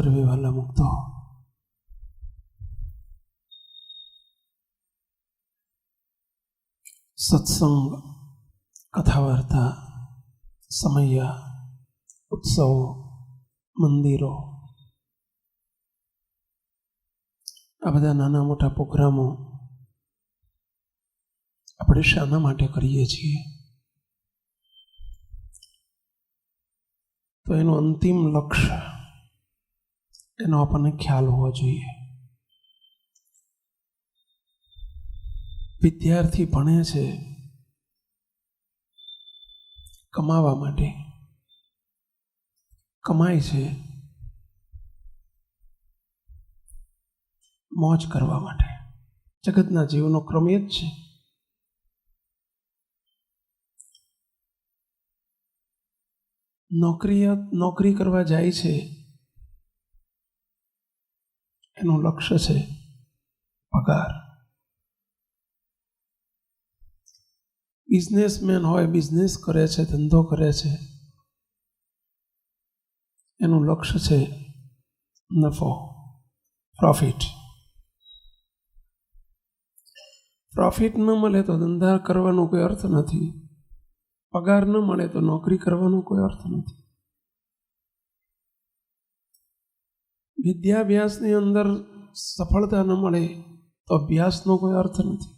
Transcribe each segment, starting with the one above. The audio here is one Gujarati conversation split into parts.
સર્વે વાલા મુક્તો, સત્સંગ, કથા વાર્તા, સમયા, ઉત્સવો, મંદિરો, આ બધા નાના મોટા પ્રોગ્રામો આપણે શાના માટે કરીએ છીએ? તો એનું અંતિમ લક્ષ્ય એનો આપણને ખ્યાલ હોવો જોઈએ. વિદ્યાર્થી ભણે છે કમાવા માટે, કમાય છે મોજ કરવા માટે. જગતના જીવનો ક્રમ એ જ છે. નોકરી કરવા જાય છે, એનું લક્ષ્ય છે પગાર. બિઝનેસમેન હોય, બિઝનેસ કરે છે, ધંધો કરે છે, એનું લક્ષ્ય છે નફો, પ્રોફિટ. પ્રોફિટ ન મળે તો ધંધા કરવાનો કોઈ અર્થ નથી. પગાર ન મળે તો નોકરી કરવાનો કોઈ અર્થ નથી. વિદ્યાભ્યાસની અંદર સફળતા ન મળે તો અભ્યાસનો કોઈ અર્થ નથી.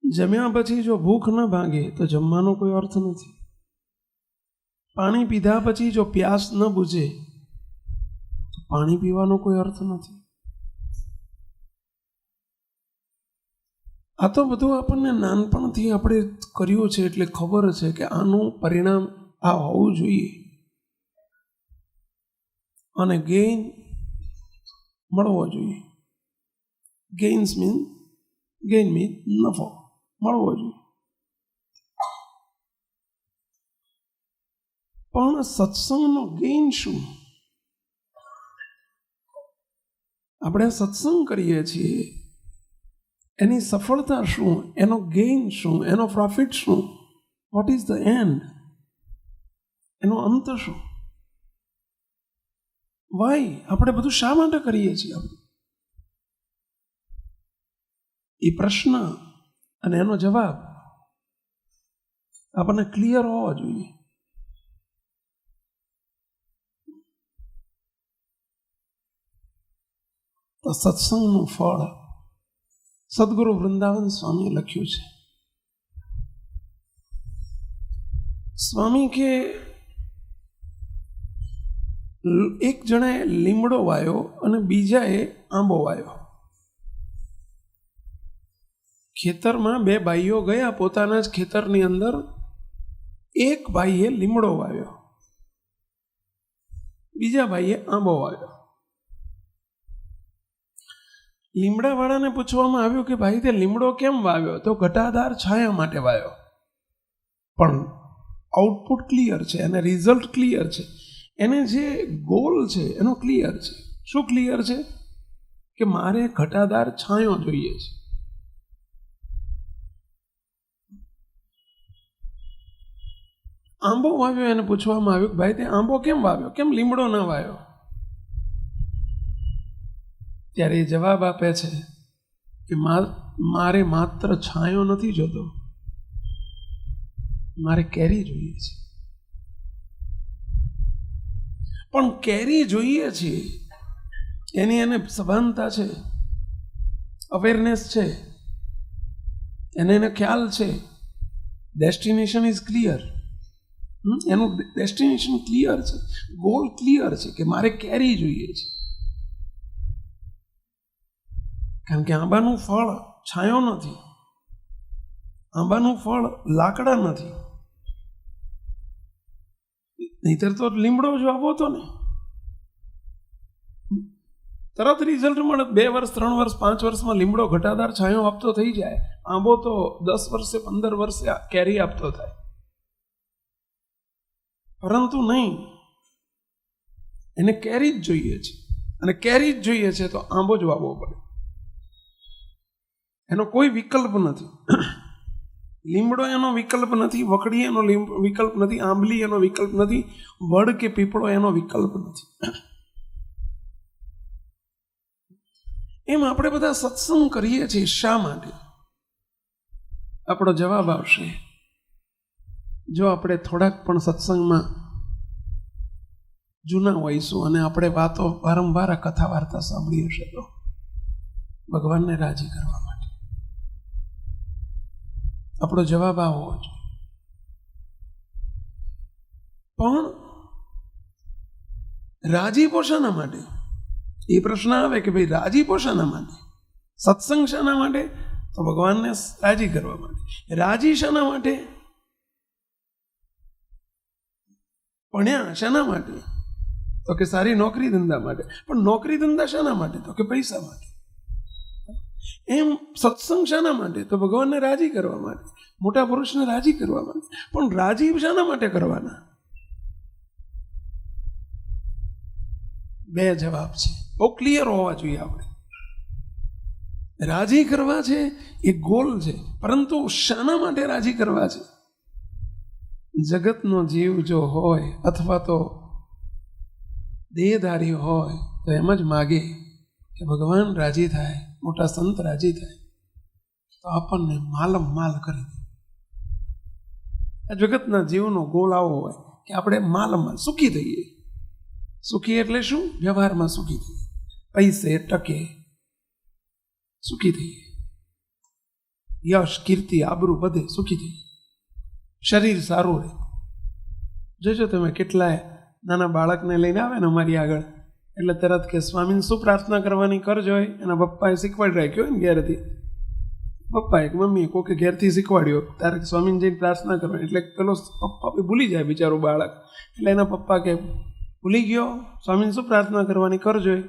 જમ્યા પછી જો ભૂખ ન ભાગે તો જમવાનો કોઈ અર્થ નથી. પાણી પીધા પછી જો પ્યાસ ન બુઝે તો પાણી પીવાનો કોઈ અર્થ નથી. આ તો બધું આપણને નાનપણથી આપણે કર્યું છે એટલે ખબર છે કે આનું પરિણામ આ હોવું જોઈએ અને ગેઇન મળવો જોઈએ. ગેઇન મીન નફો મળવો જોઈએ. પણ સત્સંગનો ગેઇન શું? આપણે સત્સંગ કરીએ છીએ, એની સફળતા શું, એનો ગેઇન શું, એનો પ્રોફિટ શું? What is the and? એનો અંત શું? વાય? આપણે બધું શા માટે કરીએ છીએ? એ પ્રશ્ન અને એનો જવાબ આપણને ક્લિયર હોવો જોઈએ. તો સત્સંગનું ફળ સદગુરુ વૃંદાવન સ્વામીએ લખ્યું છે. સ્વામી કે એક જણાએ લીમડો વાયો અને બીજાએ આંબો વાયો. ખેતરમાં બે ભાઈઓ ગયા પોતાના જ ખેતરની અંદર. એક ભાઈએ લીમડો વાવ્યો, બીજા ભાઈએ આંબો વાવ્યો. લીમડાવાળાને પૂછવામાં આવ્યું કે ભાઈ તે લીમડો કેમ વાવ્યો? તો ઘટાદાર છાયા માટે વાવ્યો. પણ આઉટપુટ ક્લિયર છે, એને રિઝલ્ટ ક્લિયર છે, એને જે ગોલ છે એનો ક્લિયર છે. શું ક્લિયર છે? કે મારે ઘટાદાર છાંયો જોઈએ છે. આંબો વાવ્યો એને પૂછવામાં આવ્યું કે ભાઈ તે આંબો કેમ વાવ્યો, કેમ લીમડો ના વાવ્યો? ત્યારે એ જવાબ આપે છે કે મારે માત્ર છાંયો નથી જોતો, મારે કેરી જોઈએ છે. પણ કેરી જોઈએ છે એની એને સભાનતા છે, અવેરનેસ છે, એને ખ્યાલ છે. Destination is clear. એનું ડેસ્ટિનેશન ક્લિયર છે, ગોલ ક્લિયર છે કે મારે કેરી જોઈએ છે. કારણ કે આંબાનું ફળ છાંયો નથી, આંબાનું ફળ લાકડા નથી. નહીતર તો લીમડો જો આવો તો ને તરત રિઝલ્ટ મળે. 2 વર્ષ, 3 વર્ષ, 5 વર્ષમાં લીમડો ઘટાદાર છાંયો આપતો થઈ જાય. આંબો તો 10 વર્ષે, 15 વર્ષે કેરી આપતો થાય. પરંતુ નહીં, એને કેરી જ જોઈએ છે. અને કેરી જ જોઈએ છે તો આંબો જ વાવવો પડે. એનો કોઈ વિકલ્પ નથી. લીમડો એનો વિકલ્પ નથી, વકડી એનો વિકલ્પ નથી, આંબલી એનો વિકલ્પ નથી, વડ કે પીપળો એનો વિકલ્પ નથી. એમ આપણે બધા સત્સંગ કરીએ છીએ શા માટે? આપણો જવાબ આવશે જો આપણે થોડાક પણ સત્સંગમાં જૂના હોઈશું અને આપણે વાતો વારંવાર આ કથા વાર્તા સાંભળી હશે તો ભગવાનને રાજી કરવા માટે. આપણો જવાબ આવો જોઈએ. પણ રાજીપો શાના માટે? એ પ્રશ્ન આવે કે ભાઈ રાજીપો શાના માટે? સત્સંગ શાના માટે? તો ભગવાનને રાજી કરવા માટે. રાજી શાના માટે? ભણ્યા શાના માટે? તો કે સારી નોકરી ધંધા માટે. પણ નોકરી ધંધા શાના માટે? તો કે પૈસા માટે. એમ સત્સંગ શાના માટે? તો ભગવાનને રાજી કરવા માટે, મોટા પુરુષને રાજી કરવા માટે. પણ રાજી શાના માટે કરવાના? બે જવાબ છે, બહુ ક્લિયર હોવા જોઈએ. આપણે રાજી કરવા છે એ ગોલ છે, પરંતુ શાના માટે રાજી કરવા છે? જગતનો જીવ જો હોય અથવા તો દેહધારી હોય તો એમ જ માગે કે ભગવાન રાજી થાય, મોટા સંત રાજી થાય તો આપણને માલમ માલ કરી દે. આ જગતના જીવનો ગોળ આવો હોય કે આપણે માલમ માલ સુખી થઈએ. સુખી એટલે શું? વ્યવહારમાં સુખી થઈએ, પૈસે ટકે સુખી થઈએ, યશ કીર્તિ આબરૂ બધે સુખી થઈએ, શરીર સારું રહે. જોજો તમે કેટલાય નાના બાળકને લઈને આવે ને અમારી આગળ એટલે તરત કે સ્વામીને શું પ્રાર્થના કરવાની કરજો હોય. એના પપ્પાએ શીખવાડી રાખ્યો હોય ને ઘેરથી, પપ્પાએ કે મમ્મીએ કોકે ઘેરથી શીખવાડ્યો તારે સ્વામીને જઈને પ્રાર્થના કરવાની. એટલે પેલો પપ્પા ભૂલી જાય બિચારું બાળક. એટલે એના પપ્પા કે ભૂલી ગયો, સ્વામીને શું પ્રાર્થના કરવાની કરજો હોય.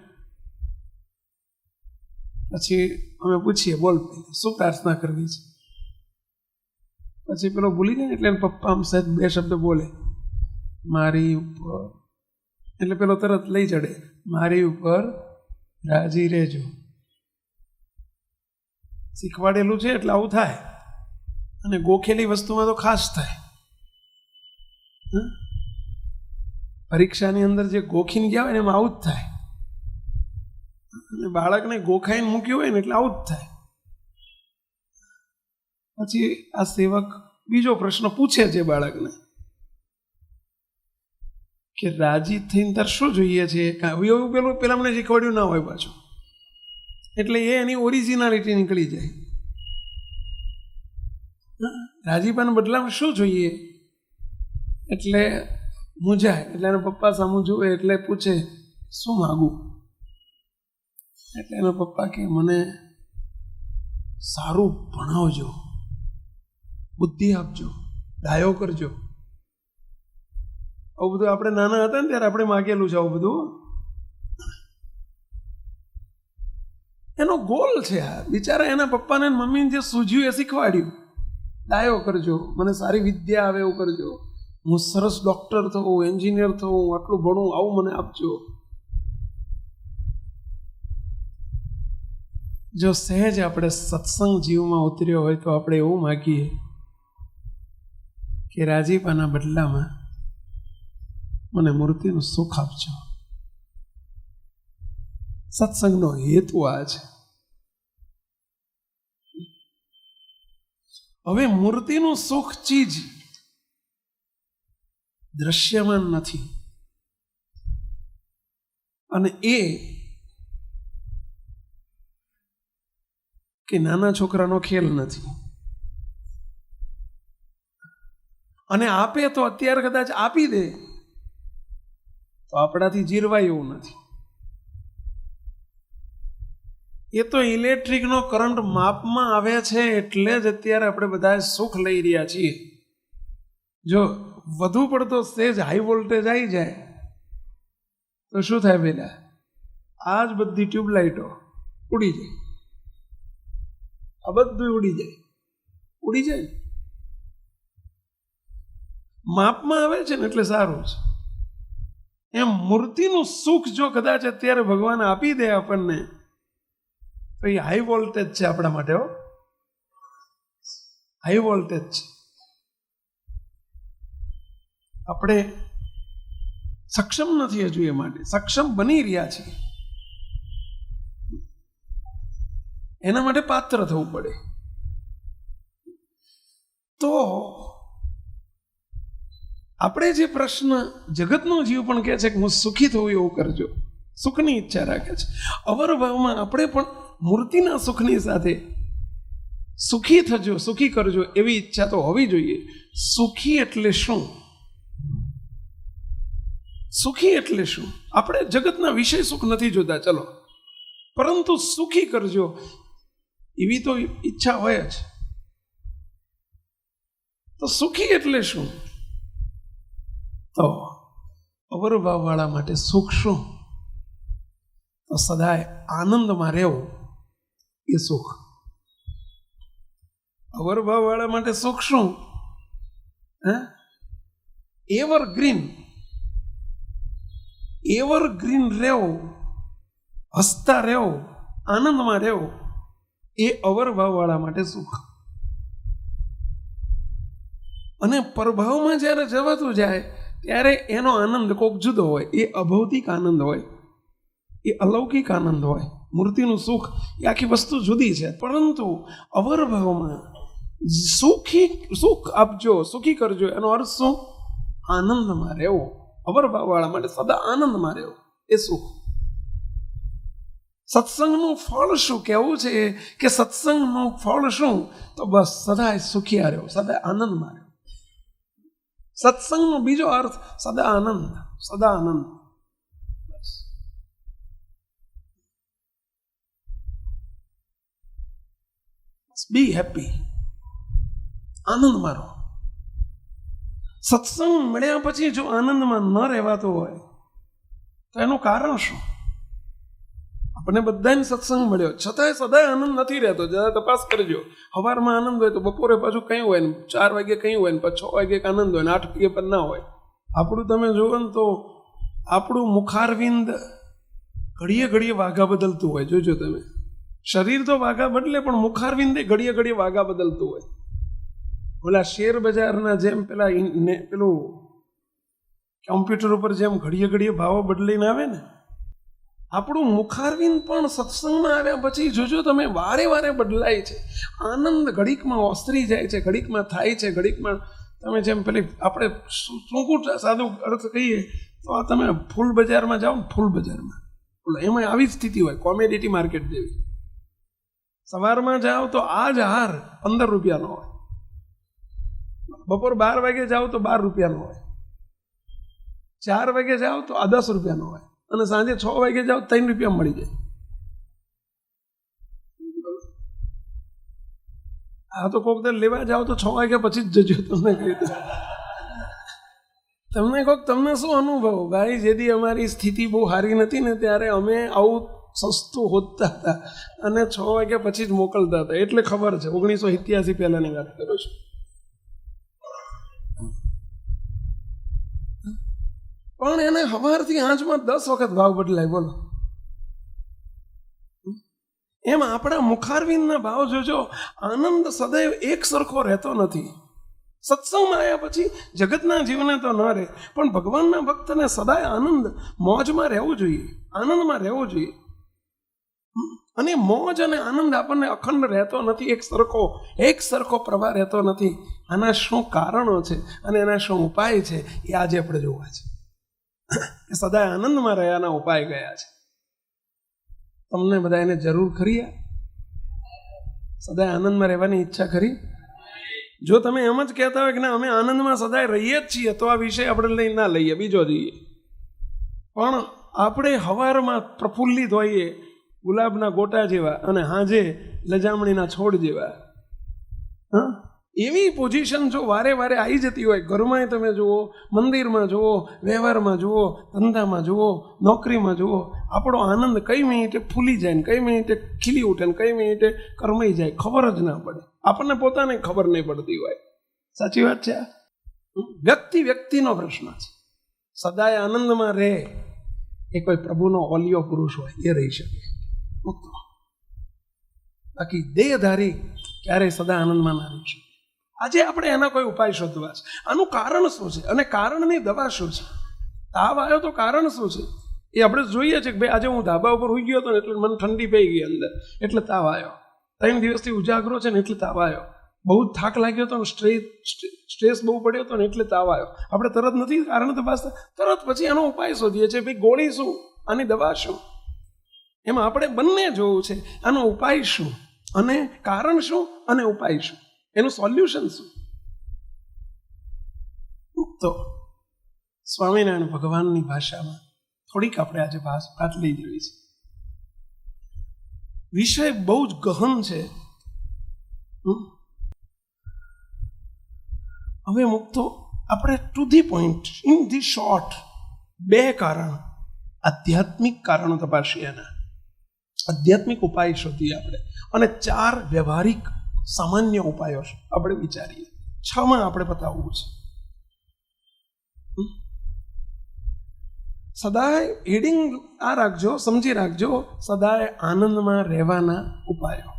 પછી અમે પૂછીએ બોલ શું પ્રાર્થના કરવી છે? પછી પેલો ભૂલી જાય ને એટલે પપ્પા આમ સહેજ બે શબ્દ બોલે, મારી ઉપર. એટલે પેલો તરત લઈ ચડે, મારી ઉપર રાજી રહેજો. શીખવાડેલું છે એટલે આવું થાય. અને ગોખેલી વસ્તુમાં તો ખાસ થાય. પરીક્ષાની અંદર જે ગોખીને ગયા હોય ને એમાં આવું જ થાય. અને બાળકને ગોખાઈને મૂક્યું હોય ને એટલે આવું જ થાય. પછી આ સેવક બીજો પ્રશ્ન પૂછે છે બાળકને કે રાજી થઈને તાર શું જોઈએ છે? એવું પેલા મને શીખવાડ્યું ના હોય પાછું. એટલે એ એની ઓરિજિનાલિટી નીકળી જાય. રાજીપાના બદલામાં શું જોઈએ? એટલે મૂંઝાય. એટલે એના પપ્પા સામું જુએ એટલે પૂછે શું માગું? એટલે એના પપ્પા કે મને સારું ભણાવજો, બુદ્ધિ આપજો, ડાયો કરજો. આવું બધું આપણે નાના હતા ને ત્યારે આપણે માગેલું છે આવું બધું. એનો ગોલ છે આ. બિચારા એના પપ્પાને મમ્મીને જે સૂઝ્યું એ શીખવાડ્યું. ડાયો કરજો, મને સારી વિદ્યા આવે એવું કરજો, હું સરસ ડૉક્ટર થવું, એન્જિનિયર થવું, આટલું ભણું, આવું મને આપજો. જો સહેજ આપણે સત્સંગ જીવમાં ઉતર્યો હોય તો આપણે એવું માગીએ કે રાજીપાના બદલામાં મને મૂર્તિનું સુખ આપજો. સત્સંગનો હેતુ આ છે. હવે મૂર્તિનું સુખ ચીજ દ્રશ્યમાન નથી અને એ કે નાના છોકરાનો ખેલ નથી. અને આપે તો અત્યારે કદાચ આપી દે તો આપણાથી જીરવાય એવું નથી. એ તો ઇલેક્ટ્રિકનો કરંટ માપમાં આવે છે એટલે જ અત્યારે આપણે બધા સુખ લઈ રહ્યા છીએ. જો વધુ પડતો સ્ટેજ હાઈ વોલ્ટેજ આવી જાય તો શું થાય? પેલા આ જ બધી ટ્યુબલાઇટો ઉડી જાય, આ બધું ઉડી જાય. માપમાં આવે છે ને એટલે સારું છે. એમ મૂર્તિનું સુખ જો કદાચ અત્યારે ભગવાન આપી દે આપણને તો એ હાઈ વોલ્ટેજ છે આપણા માટે. હાઈ વોલ્ટેજ છે. આપણે સક્ષમ નથી હજુ એ માટે, સક્ષમ બની રહ્યા છીએ. એના માટે પાત્ર થવું પડે. તો આપણે જે પ્રશ્ન, જગતનો જીવ પણ કહે છે કે હું સુખી થવું એવું કરજો, સુખની ઈચ્છા રાખે છે. અવરભાવમાં આપણે પણ મૂર્તિના સુખની સાથે સુખી થજો, સુખી કરજો એવી ઈચ્છા તો હોવી જોઈએ. સુખી એટલે શું? સુખી એટલે શું? આપણે જગતના વિષય સુખ નથી જોતા, ચલો, પરંતુ સુખી કરજો એવી તો ઈચ્છા હોય જ. તો સુખી એટલે શું? તો અવરભાવ વાળા માટે સુખ શું? તો સદાય આનંદમાં રહેવું એ સુખ. અવરભાવ વાળા માટે સુખ શું? એવરગ્રીન રહેવું, હસતા રહેવું, આનંદમાં રહેવું એ અવરભાવ વાળા માટે સુખ. અને પરભાવમાં જ્યારે જવાતું જાય ત્યારે એનો આનંદ કોક જુદો હોય. એ અભૌતિક આનંદ હોય, એ અલૌકિક આનંદ હોય. મૂર્તિનું સુખ એ આખી વસ્તુ જુદી છે. પરંતુ અવરભાવમાં સુખ આપજો, સુખી કરજો, એનો અર્થ શું? આનંદમાં રહેવું. અવરભાવ વાળા માટે સદા આનંદમાં રહેવું એ સુખ. સત્સંગનું ફળ શું? કહેવું છે કે સત્સંગનું ફળ શું? તો બસ સદાય સુખિયા રહેવું, સદા આનંદમાં રહેવું. સત્સંગનો બીજો અર્થ સદા આનંદ, સદા આનંદ. બી હેપી, આનંદમાં રહો. સત્સંગ મળ્યા પછી જો આનંદમાં ન રહેવાતો હોય તો એનું કારણ શું? આપણને બધાને સત્સંગ મળ્યો છતાંય સદાય આનંદ નથી રહેતો. જરા તપાસ કરજો. સવારમાં આનંદ હોય તો બપોરે પાછું કંઈ હોય ને, 4 વાગે કંઈ હોય ને, પછી 6 વાગે આનંદ હોય ને, 8 વાગે પણ ના હોય. આપણું તમે જુઓ ને તો આપણું મુખારવિંદ ઘડીએ ઘડીએ વાઘા બદલતું હોય. જોજો તમે, શરીર તો વાઘા બદલે પણ મુખારવિંદે ઘડીએ ઘડીએ વાઘા બદલતું હોય. ઓલા શેર બજારના જેમ પેલું કોમ્પ્યુટર ઉપર જેમ ઘડીએ ઘડીએ ભાવો બદલીને આવે ને, આપણું મુખારવિંદ પણ સત્સંગમાં આવ્યા પછી જોજો તમે વારે વારે બદલાય છે. આનંદ ઘડીકમાં ઓસરી જાય છે, ઘડીકમાં થાય છે, ઘડીકમાં તમે જેમ પેલી આપણે ટૂંકું સાદું અર્થ કહીએ તો આ તમે ફૂલ બજારમાં જાઓ ને, ફૂલ બજારમાં એમાં આવી જ સ્થિતિ હોય, કોમોડિટી માર્કેટ જેવી. સવારમાં જાઓ તો આ જ હાર 15 રૂપિયાનો હોય, બપોર 12 વાગે જાઓ તો 12 રૂપિયાનો હોય, 4 વાગે જાઓ તો આ 10 રૂપિયાનો હોય, અને સાંજે 6 વાગે જાઓ 3 રૂપિયા મળી જાય. આ તો કોક દર લેવા જાઓ તો 6 વાગ્યા પછી જ જજો. તમને કહી દો, તમને શું અનુભવ? ભાઈ, જેથી અમારી સ્થિતિ બહુ સારી નથી ને ત્યારે અમે આવું સસ્તું હોતા હતા અને 6 વાગ્યા પછી જ મોકલતા હતા. એટલે ખબર છે, 1987 પહેલાની વાત કરું છું. પણ એને સવારથી આંચમાં 10 વખત ભાવ બદલાય. બોલો, એમ આપણા મુખારવિંદના ભાવ જોજો. આનંદ સદૈવ એક સરખો રહેતો નથી. સત્સંગમાં આવ્યા પછી જગતના જીવને તો ન રહે, પણ ભગવાનના ભક્તને સદાય આનંદ, મોજમાં રહેવું જોઈએ, આનંદમાં રહેવું જોઈએ. અને મોજ અને આનંદ આપણને અખંડ રહેતો નથી, એક સરખો પ્રવાહ રહેતો નથી. આના શું કારણો છે અને એના શું ઉપાય છે એ આજે આપણે જોવા છે. એ સદાય આનંદમાં રહ્યાના ઉપાય ગયા છે. તમને બધા એને જરૂર ખરી? સદાય આનંદમાં રહેવાની ઈચ્છા ખરી? જો તમે એમ જ કહેતા હોય કે ના અમે આનંદમાં સદાય રહીએ જ છીએ, તો આ વિષય આપણે લઈ ના લઈએ, બીજો જઈએ. પણ આપણે હવારમાં પ્રફુલ્લિત હોઈએ, ગુલાબના ગોટા જેવા, અને હાજે લજામણીના છોડ જેવા. એવી પોઝિશન જો વારે વારે આવી જતી હોય, ઘરમાં તમે જુઓ, મંદિરમાં જુઓ, વ્યવહારમાં જુઓ, ધંધામાં જુઓ, નોકરીમાં જુઓ, આપણો આનંદ કઈ મિનિટે ફૂલી જાય ને કઈ મિનિટે ખીલી ઉઠે ને કઈ મિનિટે કરમાઈ જાય, ખબર જ ના પડે. આપણને પોતાને ખબર નહીં પડતી હોય. સાચી વાત છે. વ્યક્તિનો પ્રશ્ન છે. સદાય આનંદમાં રહે એ કોઈ પ્રભુનો ઓલિયો પુરુષ હોય એ રહી શકે, બાકી દેહધારી ક્યારેય સદા આનંદમાં ના રહી શકે. આજે આપણે એના કોઈ ઉપાય શોધવા છે. આનું કારણ શું છે અને કારણની દવા શું છે? તાવ આવ્યો તો કારણ શું છે એ આપણે જોઈએ છીએ કે ભાઈ આજે હું ધાબા ઉપર હોઈ ગયો હતો ને એટલે મને ઠંડી પડી ગઈ અંદર એટલે તાવ આવ્યો. 3 દિવસથી ઉજાગરો છે ને એટલે તાવ આવ્યો. બહુ થાક લાગ્યો હતો ને સ્ટ્રેસ બહુ પડ્યો હતો ને એટલે તાવ આવ્યો. આપણે તરત નથી કારણ તપાસતા, તરત પછી એનો ઉપાય શોધીએ છીએ. ભાઈ ગોળી શું, આની દવા શું? એમાં આપણે બંને જોવું છે, આનો ઉપાય શું અને કારણ શું અને ઉપાય શું, એનું સોલ્યુશન શું. તો સ્વામિનારાયણ ભગવાનની ભાષામાં થોડીક આપણે આજે વાત લઈ જવી છે. વિષય બહુ જ ગહન છે. હવે મુક્તો આપણે to the point, in the short, 2 કારણ, આધ્યાત્મિક કારણો તપાસીએ, એના આધ્યાત્મિક ઉપાય શોધીએ આપણે, અને 4 વ્યવહારિક સામાન્ય ઉપાયો આપણે વિચારીએ. 6માં આપણે બતાવવું છે. સદાય હેડિંગ આ રાખજો, સમજી રાખજો, સદાય આનંદમાં રહેવાના ઉપાયો.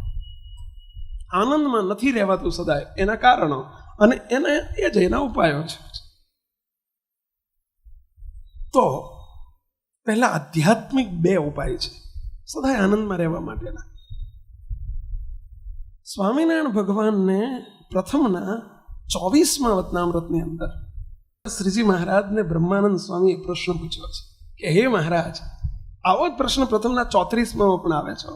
આનંદમાં નથી રહેવાતું સદાય, એના કારણો અને એ જ એના ઉપાયો છે. તો પહેલા આધ્યાત્મિક 2 ઉપાય છે સદાય આનંદમાં રહેવા માટેના. સ્વામિનારાયણ ભગવાનને પ્રથમના 24મા વતનામૃતની અંદર શ્રીજી મહારાજને બ્રહ્માનંદ સ્વામીએ પ્રશ્ન પૂછ્યો છે કે હે મહારાજ, આવો જ પ્રશ્ન પ્રથમના 34માં પણ આવે છે.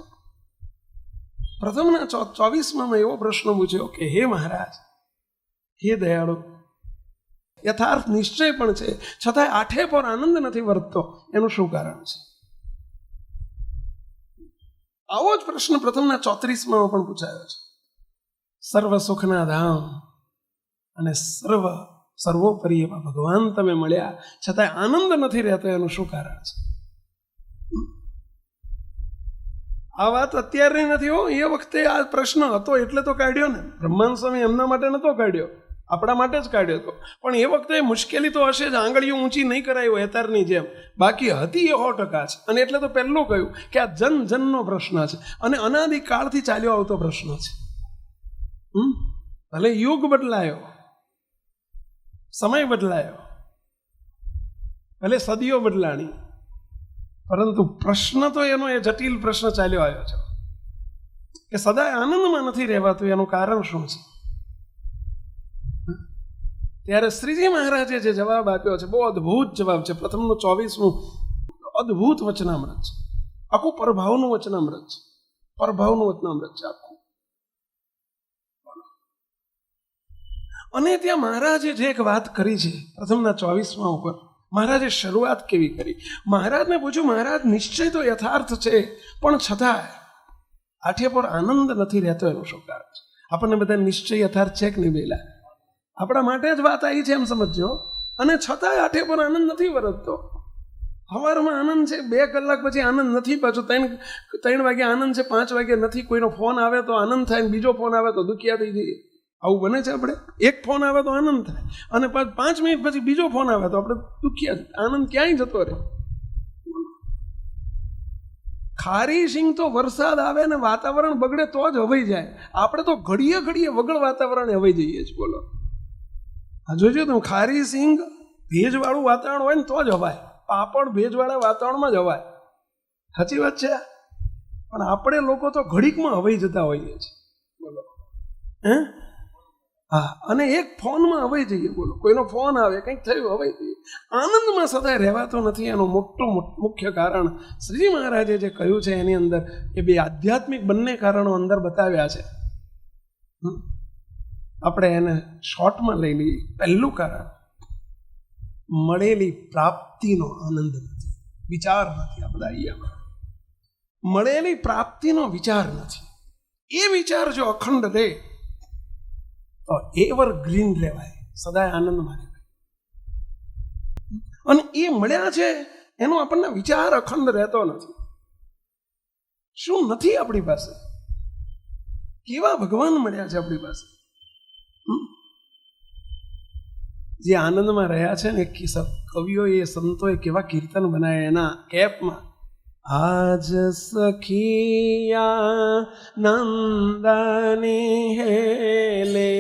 પ્રથમના 24માં એવો પ્રશ્ન પૂછ્યો કે હે મહારાજ, હે દયાળુ, યથાર્થ નિશ્ચય પણ છે છતાંય આઠે પર આનંદ નથી વર્તતો, એનું શું કારણ છે? આવો જ પ્રશ્ન પ્રથમના 34માં પણ પૂછાયો છે. સર્વ સુખના ધામ અને સર્વોપરી એવા ભગવાન તમે મળ્યા છતાંય આનંદ નથી રહેતો, એનું શું કારણ છે? આ વાત અત્યારની નથી હો, એ વખતે આ પ્રશ્ન હતો એટલે તો કાઢ્યો ને. બ્રહ્માનંદ સ્વામી એમના માટે નતો કાઢ્યો, આપણા માટે જ કાઢ્યો હતો. પણ એ વખતે મુશ્કેલી તો હશે જ, આંગળીઓ ઊંચી નહીં કરાય અત્યારની જેમ, બાકી હતી એ 100% છે. અને એટલે તો પહેલું કહ્યું કે આ જન જનનો પ્રશ્ન છે અને અનાદિકાળથી ચાલ્યો આવતો પ્રશ્ન છે. ભલે યુગ બદલાયો, સમય બદલાયો, ભલે સદીઓ બદલાણી, પરંતુ પ્રશ્ન તો એનો એ જટિલ પ્રશ્ન ચાલ્યો આવ્યો છે કે સદાય આનંદમાં નથી રહેવાતું, એનું કારણ શું છે? ત્યારે શ્રીજી મહારાજે જે જવાબ આપ્યો છે, બહુ અદ્ભુત જવાબ છે. પ્રથમનું 24મું અદ્ભુત વચનામૃત છે, આખું પરભાવનું વચનામૃત છે, પરભાવનું વચનામૃત છે આખું. અને ત્યાં મહારાજે જે એક વાત કરી છે પ્રથમના 24માં ઉપર, મહારાજે શરૂઆત કેવી કરી? મહારાજને પૂછ્યું, મહારાજ નિશ્ચય તો યથાર્થ છે પણ છતાં આઠે પર આનંદ નથી રહેતો, એનું શું કારણ છે? આપણને બધા નિશ્ચય યથાર્થ છે કે નહીં બેલા? આપણા માટે જ વાત આવી છે એમ સમજો. અને છતાંય આઠે પર આનંદ નથી વર્તતો. સવારમાં આનંદ છે, 2 કલાક પછી આનંદ નથી, પાછું 3 વાગે આનંદ છે, 5 વાગે નથી. કોઈનો ફોન આવે તો આનંદ થાય, બીજો ફોન આવે તો દુખિયા થઈ જઈએ. આવું બને છે આપણે? એક ફોન આવે તો આનંદ થાય અને 5 મિનિટ પછી બીજો ફોન આવે તો આપણે દુખિયા. આનંદ ક્યાંય જતો રહે? ખારી સિંગ તો વરસાદ આવે ને વાતાવરણ બગડે તો જ હવાઈ જાય. આપણે તો ઘડીએ ઘડીએ વગર વાતાવરણ હવાઈ જઈએ છીએ. બોલો, આ જોજો તમે, ખારી સિંગ ભેજવાળું વાતાવરણ હોય ને તો જ હવાય. પાપડ ભેજવાળા વાતાવરણમાં જ હવાય. સાચી વાત છે. પણ આપણે લોકો તો ઘડીકમાં હવાઈ જતા હોઈએ છીએ. બોલો, હા, અને એક ફોનમાં હવાઈ જઈએ. બોલો, કોઈનો ફોન આવે, કંઈક થયું, હવાઈ જઈએ. આનંદમાં સદાય રહેવાતો નથી. એનું મુખ્ય કારણ શ્રીજી મહારાજે જે કહ્યું છે એની અંદર એ 2 આધ્યાત્મિક બંને કારણો અંદર બતાવ્યા છે. આપણે એને શોર્ટમાં લઈ લઈએ. પહેલું કારણ, મળેલી પ્રાપ્તિનો આનંદ નથી, વિચાર નથી. આ બધા અહીંયા મળેલી પ્રાપ્તિનો વિચાર નથી. એ વિચાર જો અખંડ રહે તો એવર ગ્રીન રહેવાય, સદાય આનંદમાં રહેવાય. અને એ મળ્યા છે એનો આપણને વિચાર અખંડ રહેતો નથી. શું નથી આપણી પાસે? કેવા ભગવાન મળ્યા છે આપણી પાસે, જે આનંદમાં રહ્યા છે ને. કવિઓએ, સંતોએ કેવા કીર્તન બનાવ્યા એના કેપમાં આજ સખિયા નંદની હેલે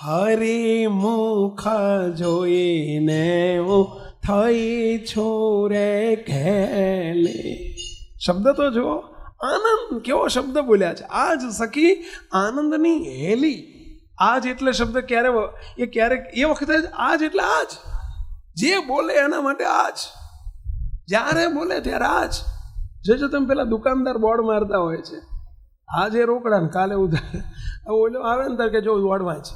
હરિમુખ જોઈને હું થઈ છું રે ઘેલે. શબ્દ તો જુઓ, આનંદ કેવો શબ્દ બોલ્યા છે. આજ સખી આનંદની હેલી. આજ એટલે શબ્દ ક્યારેક એ વખતે આજ એટલે આજ, જે બોલે એના માટે આજ, જ્યારે બોલે ત્યારે આજ. જો તમે પેલા દુકાનદાર બોર્ડ મારતા હોય છે, આજે રોકડા ને કાલે ઉધાર. ઓલો આવે ને ત્યારે કે જો બોર્ડ વાંચ,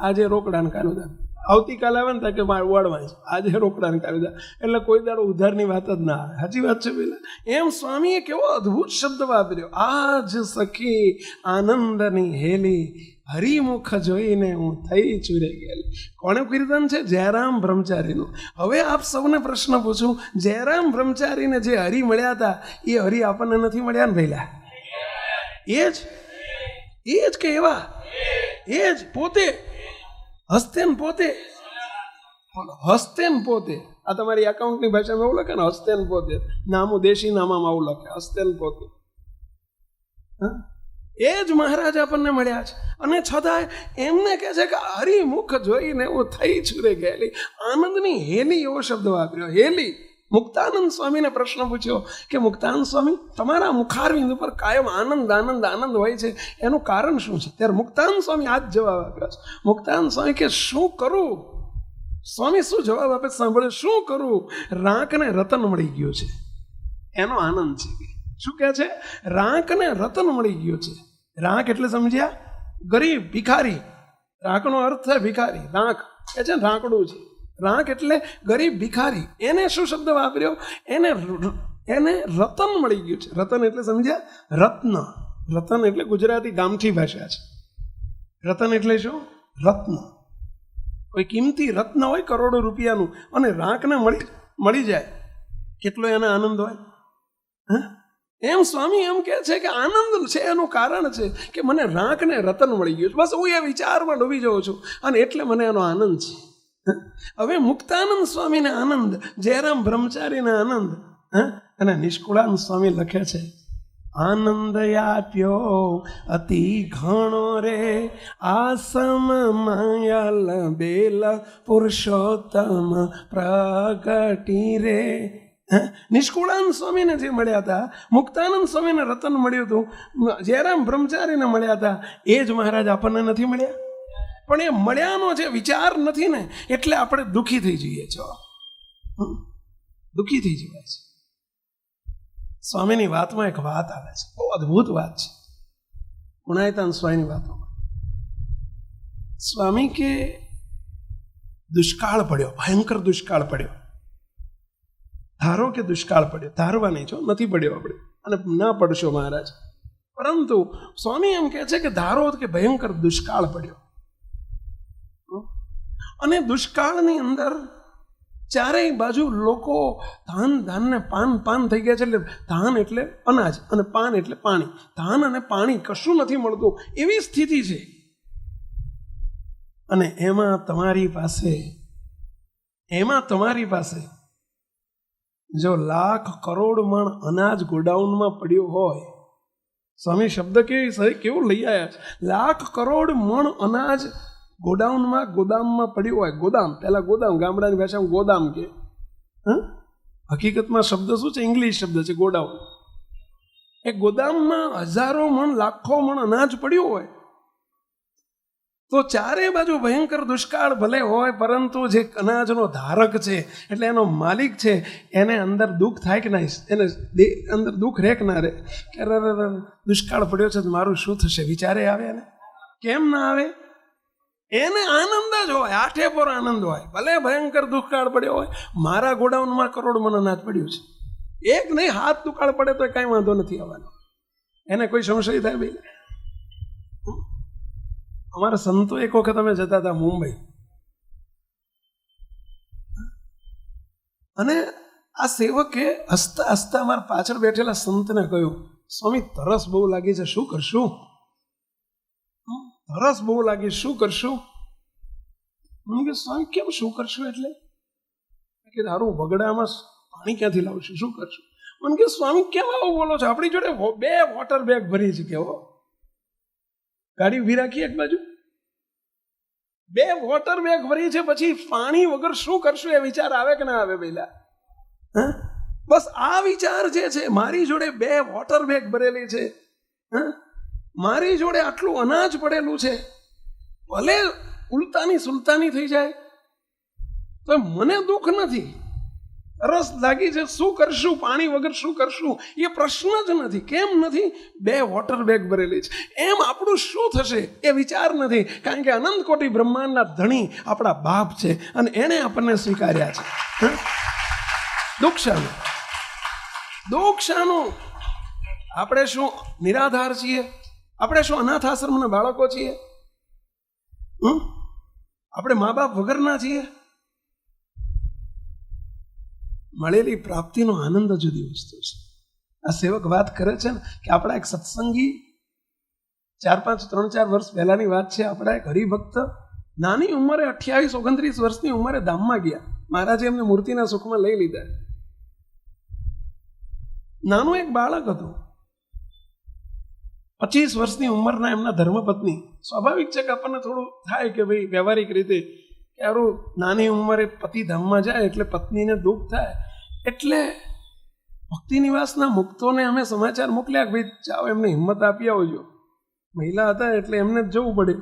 આજે રોકડા ને કાલે ઉધાર. આવતીકાલે આવે ને ત્યારે કે બોર્ડ વાંચ, આજે રોકડા ને કાલે ઉધાર. એટલે કોઈ દાડો ઉધારની વાત જ ના આવે. સાચી વાત છે પેલા. એમ સ્વામીએ કેવો અદ્ભુત શબ્દ વાપર્યો. આજ સખી આનંદની હેલી હરિમુખ જોઈને હું થઈ ચૂરે ગયેલી. કોણે કીર્તન છે? જયરામ બ્રહ્મચારીનું. હવે આપ સૌને પ્રશ્ન પૂછું, જયરામ બ્રહ્મચારીને જે હરિ મળ્યા હતા એ હરિ આપણને નથી મળ્યા ને ભઈલા? એ જ કે એવા? એ જ પોતે હસ્તે ને પોતે. હસ્તે ને પોતે. આ તમારી એકાઉન્ટની ભાષામાં એવું લખે ને, હસ્તે ને પોતે. નામું દેશી નામામાં આવું લખે, હસ્તે ને પોતે. એ જ મહારાજ આપણને મળ્યા છે. અને છતાંય એમને કહે છે કે હરિમુખ જોઈને હું થઈ છુરે ગયેલી. આનંદની હેલી એવો શબ્દ વાપર્યો, હેલી. મુક્તાનંદ સ્વામીને પ્રશ્ન પૂછ્યો કે મુક્તાનંદ સ્વામી, તમારા મુખારવિંદ ઉપર કાયમ આનંદ આનંદ આનંદ હોય છે, એનું કારણ શું છે? ત્યારે મુક્તાનંદ સ્વામી આ જ જવાબ આપ્યો છે. મુક્તાનંદ સ્વામી કે શું કરું? સ્વામી શું જવાબ આપે સાંભળે? શું કરું? રાંકને રતન મળી ગયો છે, એનો આનંદ છે. શું કહે છે? રાંકને રતન મળી ગયો છે. રાંક એટલે સમજ્યા? ગરીબ, ભિખારી. રાંકનો અર્થ થાય ભિખારી. રાંક એ છે રાંકડું છે. રાંક એટલે ગરીબ ભિખારી. એને શું શબ્દ વાપર્યો? એને રતન મળી ગયું છે. રતન એટલે સમજ્યા? રત્ન. રતન એટલે ગુજરાતી ગામઠી ભાષા છે. રતન એટલે શું? રત્ન. કોઈ કિંમતી રત્ન હોય કરોડો રૂપિયાનું અને રાંકને મળી જાય, કેટલો એને આનંદ હોય. એમ સ્વામી એમ કહે છે કે આનંદ છે એનું કારણ છે કે મને રાંકને રતન મળી ગયું છે. બસ હું એ વિચારમાં ડૂબી જાઉં છું અને એટલે મને એનો આનંદ છે. હવે મુક્તાનંદ સ્વામીને આનંદ, જયરામ બ્રહ્મચારીને આનંદ. અને નિષ્કુળાનંદ સ્વામી લખે છે, આનંદ આપ્યો અતિ ઘણો રે આસમ માયલ બેલ પુરુષોત્તમ પ્રગટી રે. નિષ્કુળાનંદ સ્વામીને જે મળ્યા હતા, મુક્તાનંદ સ્વામીને રતન મળ્યું હતું, જયરામ બ્રહ્મચારીને મળ્યા હતા, એ જ મહારાજ આપણને નથી મળ્યા. પણ એ મળ્યાનો જે વિચાર નથી ને, એટલે આપણે દુઃખી થઈ જઈએ છો. દુઃખી થઈ જવાય છે. સ્વામીની વાતમાં એક વાત આવે છે, બહુ અદ્ભુત વાત છે. ગુણાયતાન સ્વામીની વાતોમાં સ્વામી કે દુષ્કાળ પડ્યો, ભયંકર દુષ્કાળ પડ્યો. ધારો કે દુષ્કાળ પડ્યો, ધારવા નહીં છો, નથી પડ્યો આપણે અને ના પડશો મહારાજ. પરંતુ સ્વામી એમ કહે છે કે ધારો કે ભયંકર દુષ્કાળ પડ્યો અને દુષ્કાળની અંદર ચારેય બાજુ લોકો ધાન ને પાન થઈ ગયા છે. એટલે ધાન એટલે અનાજ અને પાન એટલે પાણી. ધાન અને પાણી કશું નથી મળતું એવી સ્થિતિ છે. અને એમાં તમારી પાસે જો લાખ કરોડ મણ અનાજ ગોડાઉનમાં પડ્યો હોય, સ્વામી શબ્દ કેવું લઈ આવ્યા છે, લાખ કરોડ મણ અનાજ ગોદામમાં પડ્યું હોય. ગોદામ, પહેલા ગોદામ, ગામડાની ભાષામાં ગોદામ કે. હકીકતમાં શબ્દ શું છે? ઇંગ્લિશ શબ્દ છે ગોડાઉન. એ ગોદામમાં હજારો મણ, લાખો મણ અનાજ પડ્યું હોય તો ચારે બાજુ ભયંકર દુષ્કાળ ભલે હોય, પરંતુ જે અનાજનો ધારક છે એટલે એનો માલિક છે, એને અંદર દુઃખ થાય કે નહીં? એને અંદર દુઃખ રહે કે ના રહે? કે દુષ્કાળ પડ્યો છે મારું શું થશે? વિચારે આવે ને? કેમ ના આવે? એને આનંદ જ હોય, આઠે પર આનંદ હોય. ભલે ભયંકર દુષ્કાળ પડ્યો હોય, મારા ગોડાઉનમાં કરોડ મણ અનાજ પડ્યું છે. એક નહીં, હાથ દુકાળ પડે તો કાંઈ વાંધો નથી આવવાનો. એને કોઈ સંશય થાય ભાઈ? અમારા સંતો એક વખત અમે જતા હતા મુંબઈ, અને આ સેવકે હસતા હસતા મારા પાછળ બેઠેલા સંતને કહ્યું, સ્વામી તરસ બહુ લાગી છે, શું કરશું? તરસ બહુ લાગી, શું કરશું? મને કે સ્વામી કેમ શું કરશું? એટલે કે તારું બગડામાં પાણી ક્યાંથી લાવશું, શું કરશું? મને કે સ્વામી કેમ આવું બોલો છો? આપણી જોડે 2 વોટર બેગ ભરી છે. કેવો ગાડી ઉભી રાખી એક બાજુ, 2 વોટર બેગ ભરી છે, પછી પાણી વગર શું કરશું એ વિચાર આવે કે ના આવે પહેલા? હા, બસ આ વિચાર જે છે, મારી જોડે 2 વોટર બેગ ભરેલી છે, મારી જોડે આટલું અનાજ પડેલું છે, ભલે ઉલતાની સુલતાની થઈ જાય તો મને દુઃખ નથી. રસ લાગી છે, શું કરશું? પાણી વગર શું કરશું? એ પ્રશ્ન જ નથી. કેમ નથી? 2 વોટર બેગ ભરેલી છે. એમ આપણું શું થશે એ વિચાર નથી, કારણ કે અનંત કોટી બ્રહ્માંડના ધણી આપણા બાપ છે અને એણે આપણને સ્વીકાર્યા છે. દુઃખ શાનું? આપણે શું નિરાધાર છીએ? આપણે શું અનાથ આશ્રમના બાળકો છીએ? આપણે મા બાપ વગરના છીએ? મળેલી પ્રાપ્તિનો આનંદ જુદી વસ્તુ છે. આ સેવક વાત કરે છે ને કે આપણા એક સત્સંગી 3-4 વર્ષ પહેલાની વાત છે. આપણા એક હરિભક્ત નાની ઉંમરે 28-29 વર્ષની ઉંમરે ધામમાં ગયા. મહારાજે એમને મૂર્તિના સુખમાં લઈ લીધા. નાનું એક બાળક હતું, 25 વર્ષની ઉંમરના એમના ધર્મપત્ની. સ્વાભાવિક છે કે આપણને થોડું થાય કે ભાઈ વ્યવહારિક રીતે યારું નાની ઉંમરે પતિ ધામમાં જાય એટલે પત્નીને દુઃખ થાય. એટલે ભક્તિ નિવાસના મુક્તોને અમે સમાચાર મોકલ્યા કે ભાઈ જાઓ એમને હિંમત આપી આવજો. મહિલા હતા એટલે એમને જ જવું પડે.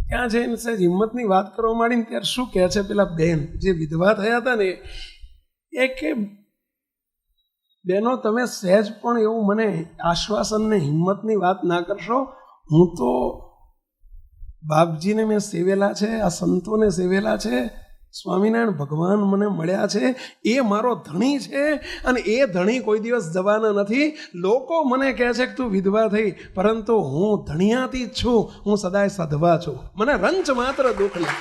ત્યાં જઈને સહેજ હિંમતની વાત કરવા માંડીને ત્યારે શું કહે છે પેલા બેન જે વિધવા થયા હતા ને એ કે બેનો તમે સહેજ પણ એવું મને આશ્વાસન ને હિંમતની વાત ના કરશો. હું તો બાપજીને મેં સેવેલા છે, આ સંતોને સેવેલા છે, સ્વામિનારાયણ ભગવાન મને મળ્યા છે, એ મારો ધણી છે અને એ ધણી કોઈ દિવસ જવાના નથી. લોકો મને કહે છે કે તું વિધવા થઈ, પરંતુ હું ધણિયાતી જ છું, હું સદાય સધવા છું. મને રંચ માત્ર દુઃખ નથી.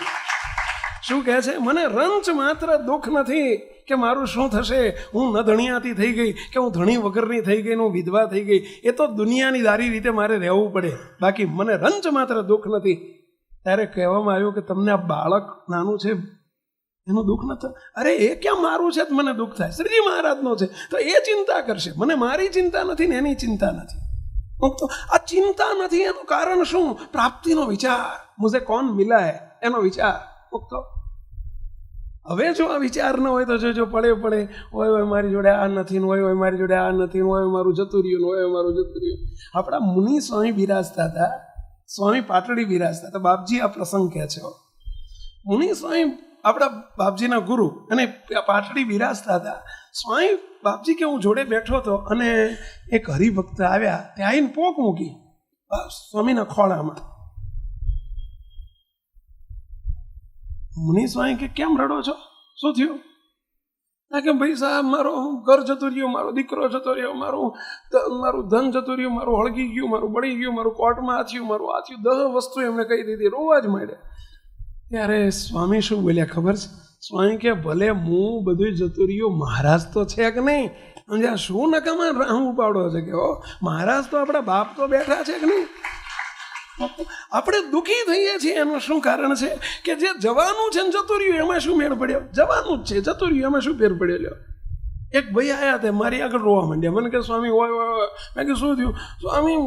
શું કહે છે? મને રંચ માત્ર દુઃખ નથી કે મારું શું થશે, હું ન ધણિયાતી થઈ ગઈ કે હું ધણી વગરની થઈ ગઈ, હું વિધવા થઈ ગઈ. એ તો દુનિયાની દારી રીતે મારે રહેવું પડે, બાકી મને રંચ માત્ર દુઃખ નથી. ત્યારે કહેવામાં આવ્યું કે તમને આ બાળક નાનું છે એનું દુઃખ નથી. અરે એ ક્યાં મારું છે મને દુઃખ થાય? શ્રીજી મહારાજનો છે તો એ ચિંતા કરશે, મને મારી ચિંતા નથી ને એની ચિંતા નથી. તો આ ચિંતા નથી એનું કારણ શું? પ્રાપ્તિનો વિચાર, મુझे कौन मिला है એનો વિચાર. હવે જો આ વિચાર ન હોય તો જો પડે હોય મારી જોડે આ નથી, હોય મારી જોડે આ નથી, હોય મારું જતું રહ્યું, હોય મારું જતું રહ્યું. આપણા મુનિ સ્વામી બિરાજતા હતા, સ્વામી પાટડી બિરાજતા હતા. બાપજી આ પ્રસંગ કહે છે. મુનિ સ્વામી આપણા બાપજીના ગુરુ અને પાટડી બિરાજતા હતા. સ્વામી બાપજી કે હું જોડે બેઠો હતો અને એક હરિભક્ત આવ્યા, ત્યાં આવીને પોક મૂકી સ્વામીના ખોળામાં. મુનિ સ્વામી કે કેમ રડો છો? શું થયું? કે ભાઈ સાહેબ મારું ઘર જતું રહ્યું, મારો દીકરો જતો રહ્યો, મારું ધન જતું રહ્યું, મારું હળગી ગયું, મારું બળી ગયું, મારું કોર્ટમાં આ થયું, મારું આ થયું. 10 વસ્તુ એમણે કહી દીધી, રોવા જ માંડ્યા. ત્યારે સ્વામી શું બોલ્યા ખબર છે? સ્વામી કે ભલે હું બધું જતું રહ્યું, મહારાજ તો છે કે નહીં? સમજ્યા? શું નકામા રાહું ઉપાડો છે કે મહારાજ તો આપણા બાપ તો બેઠા છે કે નહીં? આપણે દુઃખી થઈએ છીએ એનું શું કારણ છે? કે જે જવાનું છે ને જતું રહ્યું એમાં શું મેળ પડ્યો? જવાનું જ છે, જતું રહ્યું એમાં શું ફેર પડ્યો? એક ભાઈ આવ્યા હતા મારી આગળ રોવા માંડ્યા. મને કે સ્વામી હોય. મેં કે શું થયું? સ્વામી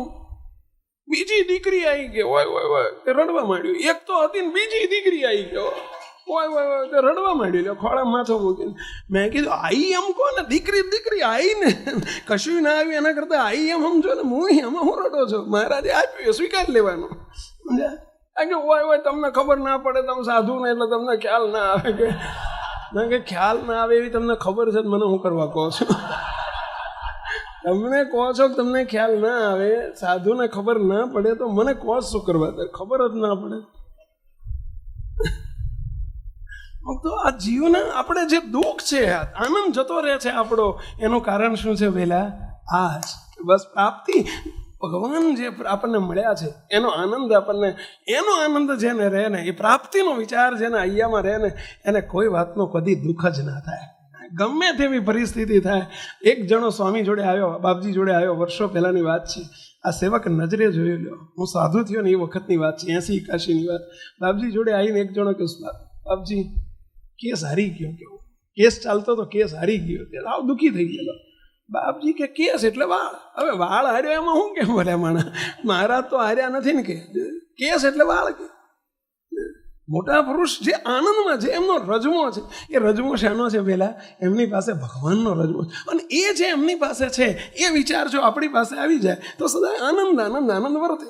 બીજી દીકરી આવી ગઈ. હોય તે રડવા માંડ્યું. એક તો હતી ને બીજી દીકરી આવી ગયો. હોય તે રડવા માંડ્યું. ખોળા માથો મૂકીને મેં કીધું આઈ એમ કહો ને, દીકરી આવી ને કશું ના આવ્યું એના કરતા આઈ એમ સમજો ને. હું એમાં હું રડો છો? મહારાજે આપ્યું એ સ્વીકાર લેવાનું. સમજ્યા? કારણ કે હોય તમને ખબર ના પડે, તમે સાધુ ને એટલે તમને ખ્યાલ ના આવે. કે ખ્યાલ ના આવે એવી તમને ખબર છે, મને હું કરવા કહો છો? તમને કહો છો કે તમને ખ્યાલ ના આવે, સાધુને ખબર ના પડે તો મને કહો શું કરવા? ખબર જ ના પડે. તો આ જીવને આપણે જે દુઃખ છે, આનંદ જતો રહે છે આપણો, એનું કારણ શું છે? વહેલા આ જ બસ પ્રાપ્તિ, ભગવાન જે આપણને મળ્યા છે એનો આનંદ આપણને, એનો આનંદ જેને રહે ને, એ પ્રાપ્તિનો વિચાર જેને અહીંયામાં રહે ને, એને કોઈ વાતનો કદી દુઃખ જ ના થાય. ગમે તેવી પરિસ્થિતિ થાય. એક જણો સ્વામી જોડે આવ્યો, બાપજી જોડે આવ્યો, વર્ષો પહેલાની વાત છે. આ સેવક નજરે જોઈ લ્યો, હું સાધુ થયો ને એ વખતની વાત છે, 80-81ની વાત. બાપજી જોડે આવીને એક જણો કે બાપજી કેસ હારી ગયો, કેવો કેસ ચાલતો તો કેસ હારી ગયો, તે આવ દુઃખી થઈ ગયેલો. બાપજી કે કેસ એટલે વાળ. હવે વાળ હાર્યો એમાં હું કેમ બોલ્યા માણા? મહારાજ તો હાર્યા નથી ને કે કેસ એટલે વાળ કે. મોટા પુરુષ જે આનંદમાં છે, એમનો રજવો છે. એ રજવો શાનો છે? પેલા એમની પાસે ભગવાનનો રજવો છે. અને એ જે એમની પાસે છે એ વિચાર જો આપણી પાસે આવી જાય તો સદા આનંદ આનંદ આનંદ વર્તે.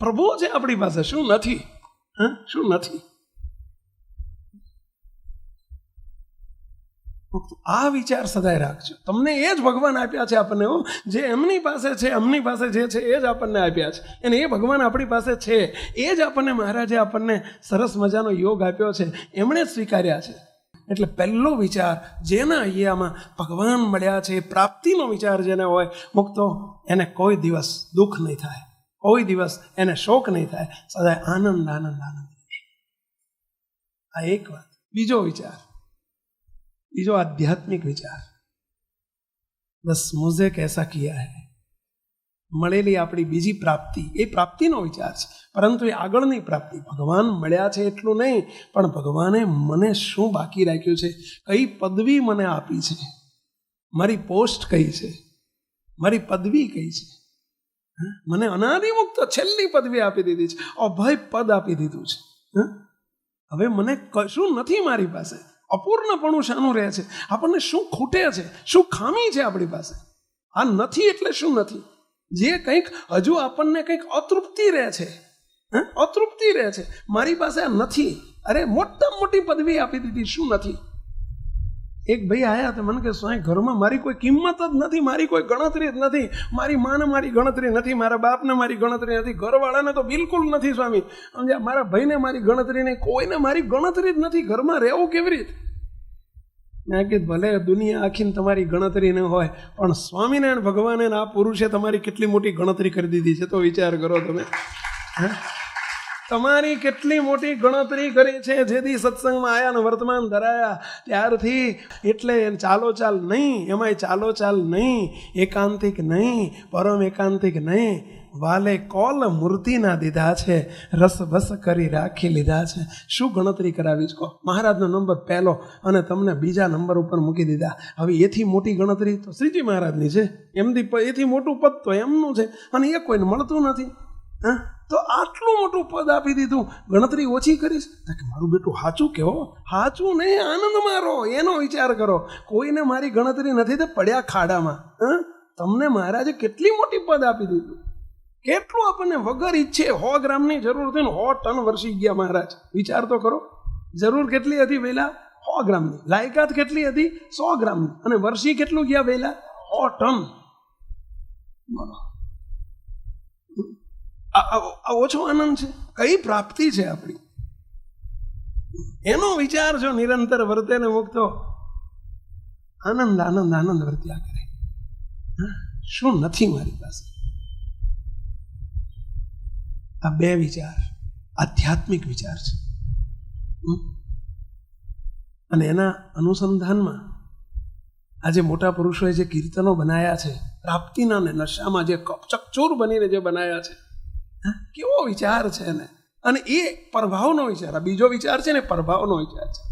પ્રભુ છે આપણી પાસે, શું નથી? શું નથી? આ વિચાર સદાય રાખજો. તમને એ જ ભગવાન આપ્યા છે આપણને, જે એમની પાસે છે, એમની પાસે જે છે એ જ આપણને આપ્યા છે. અને એ ભગવાન આપણી પાસે છે, એ જ આપણને મહારાજે આપણને સરસ મજાનો યોગ આપ્યો છે, એમણે જ સ્વીકાર્યા છે. એટલે પહેલો વિચાર જેના અહીંયામાં ભગવાન મળ્યા છે, પ્રાપ્તિનો વિચાર જેને હોય મુક્તો, એને કોઈ દિવસ દુઃખ નહીં થાય, કોઈ દિવસ એને શોક નહીં થાય, સદાય આનંદ આનંદ આનંદ. આ એક વાત. બીજો વિચાર, બીજો આધ્યાત્મિક વિચાર, બસ મુझे कैसा किया है. મળેલી આપણી બીજી પ્રાપ્તિ, એ પ્રાપ્તિનો વિચાર છે, પરંતુ એ આગળની પ્રાપ્તિ. ભગવાન મળ્યા છે એટલું નહીં, પણ ભગવાને મને શું બાકી રાખ્યું છે, કઈ પદવી મને આપી છે, મારી પોસ્ટ કઈ છે, મારી પદવી કઈ છે. મને અનાદિમુક્ત છેલ્લી પદવી આપી દીધી છે, અભય પદ આપી દીધું છે. હવે મને કશું નથી મારી પાસે. અપૂર્ણપણું શાનું રહે છે? આપણને શું ખૂટે છે, શું ખામી છે આપણી પાસે? આ નથી એટલે શું નથી? જે કંઈક હજુ આપણને કંઈક અતૃપ્તિ રહે છે, અતૃપ્તિ રહે છે. મારી પાસે આ નથી. અરે મોટા મોટી પદવી આપી દીધી, શું નથી? એક ભાઈ આવ્યા તો મને કે સ્વામી ઘરમાં મારી કોઈ કિંમત જ નથી, મારી કોઈ ગણતરી જ નથી, મારી માને મારી ગણતરી નથી, મારા બાપને મારી ગણતરી નથી, ઘરવાળાને તો બિલકુલ નથી સ્વામી, સમજ્યા, મારા ભાઈને મારી ગણતરી નહીં, કોઈને મારી ગણતરી જ નથી, ઘરમાં રહેવું કેવી રીતે? મેં કીધું ભલે દુનિયા આખીને તમારી ગણતરી ન હોય, પણ સ્વામિનારાયણ ભગવાને આ પુરુષે તમારી કેટલી મોટી ગણતરી કરી દીધી છે, તો વિચાર કરો તમે. તમારી કેટલી મોટી ગણતરી કરી છે. જેથી સત્સંગમાં આવ્યા ને વર્તમાન ધરાયા ત્યારથી. એટલે ચાલો ચાલ નહીં, એમાંય ચાલો ચાલ નહીં, એકાંતિક નહીં, પરમ એકાંતિક નહીં, વાલે કોલ મૂર્તિના દીધા છે, રસ બસ કરી રાખી લીધા છે. શું ગણતરી કરાવી જ કહો? મહારાજનો નંબર પહેલો અને તમને બીજા નંબર ઉપર મૂકી દીધા. હવે એથી મોટી ગણતરી તો શ્રીજી મહારાજની છે, એમથી એથી મોટું પદ તો એમનું છે, અને એ કોઈને મળતું નથી. તો આટલું મોટું પદ આપી દીધું, ગણતરી ઓછી કરીશ? કે મારું બેટું સાચું કહો, સાચું નહીં, આનંદ મારો, એનો વિચાર કરો. કોઈને મારી ગણતરી નથી તો પડ્યા ખાડામાં. તમને મહારાજે કેટલી મોટી પદ આપી દીધું, કેટલું આપણને વગર ઈચ્છે 100 ગ્રામની જરૂર હતી ને 100 ટન વર્ષી ગયા મહારાજ. વિચાર તો કરો, જરૂર કેટલી હતી વહેલા? 100 ગ્રામની. લાયકાત કેટલી હતી? 100 ગ્રામની. અને વર્ષી કેટલું ગયા વહેલા? 100 ટન. બોલો, આ ઓછો આનંદ છે? કઈ પ્રાપ્તિ છે આપણી? એનો વિચાર જો નિરંતર વર્તે ને મુક્તો, આનંદ આનંદ આનંદ વર્ત્યા કરે. શું નથી મારી પાસે? આ બે વિચાર આધ્યાત્મિક વિચાર છે. અને એના અનુસંધાનમાં આજે મોટા પુરુષોએ જે કીર્તનો બનાવ્યા છે, પ્રાપ્તિના ને નશામાં જે ચકચોર બનીને જે બનાવ્યા છે, કેવો વિચાર છે એને! અને એ પ્રભાવનો વિચાર. આ બીજો વિચાર છે ને, પ્રભાવનો વિચાર છે.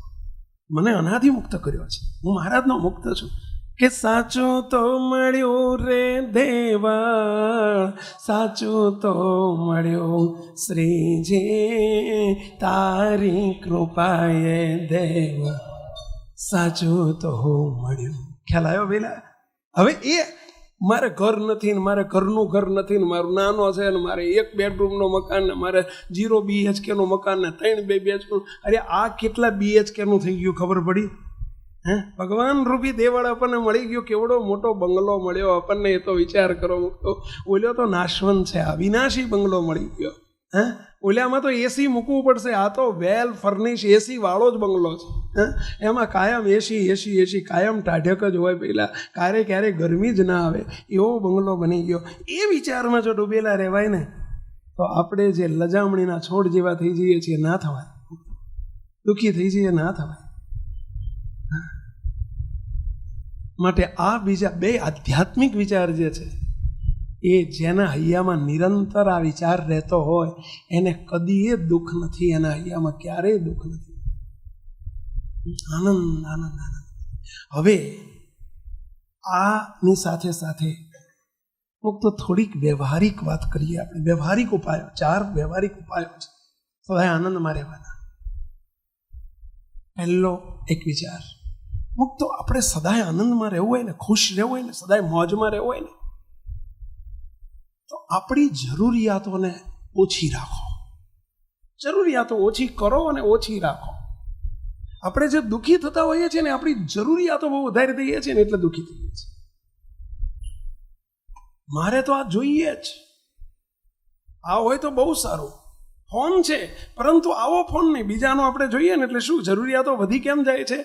મને અનાદિ મુક્ત કર્યો છે, હું મહારાજનો મુક્ત છું. કે સાચું તો મળ્યું રે દેવા, સાચું તો મળ્યું શ્રીજી, તારી કૃપાએ દેવા, સાચું તો મળ્યું. ખ્યાલ આવ્યો પેલા? હવે એ મારે ઘર નથી ને મારે ઘરનું ઘર નથી ને મારું નાનો છે ને મારે 1 બેડરૂમનો મકાન ને મારે 0 BHK નું મકાન ને 3 BHK. અરે આ કેટલા BHK નું થઈ ગયું ખબર પડી? ભગવાન રૂપી દેવળ આપણને મળી ગયો, કેવડો મોટો બંગલો મળ્યો આપણને. એ તો વિચાર કરો. ઓલ્યો તો નાશવંત છે, અવિનાશી બંગલો મળી ગયો. ઓલ્યામાં તો એસી મૂકવું પડશે, આ તો વેલ ફર્નિશ એસી વાળો જ બંગલો છે. એમાં કાયમ એસી કાયમ ટાઢક જ હોય. પહેલાં ક્યારે ગરમી જ ના આવે એવો બંગલો બની ગયો. એ વિચારમાં જો ડૂબેલા રહેવાય ને તો આપણે જે લજામણીના છોડ જેવા થઈ જઈએ છીએ, ના થવાય. દુઃખી થઈ જઈએ, ના થવાય. માટે આ બીજા બે આધ્યાત્મિક વિચાર જે છે, એ જેના હૈયામાં નિરંતર આ વિચાર રહેતો હોય એને કદીએ દુઃખ નથી. એના હૈયામાં ક્યારેય દુઃખ નથી. આનંદ આનંદ આનંદ. હવે આની સાથે સાથે તો થોડીક વ્યવહારિક વાત કરીએ આપણે. વ્યવહારિક ઉપાયો, 4 વ્યવહારિક ઉપાયો છે સદાય આનંદમાં રહેવાના. પહેલો એક વિચાર, તો આપણે સદાય આનંદમાં રહેવું હોય ને, ખુશ રહેવું હોય ને, સદાય મોજમાં રહેવું હોય ને, તો આપણી જરૂરિયાતોને ઓછી રાખો. જરૂરિયાતો ઓછી કરો અને ઓછી રાખો. આપણે જે દુઃખી થતા હોઈએ છીએ ને, આપણી જરૂરિયાતો બહુ વધારે થઈએ છીએ ને એટલે દુઃખી થઈએ છીએ. મારે તો આ જોઈએ જ, આ હોય તો બહુ સારું. ફોન છે પરંતુ આવો ફોન નહીં, બીજાનો આપણે જોઈએ ને એટલે શું જરૂરિયાતો વધી કેમ જાય છે?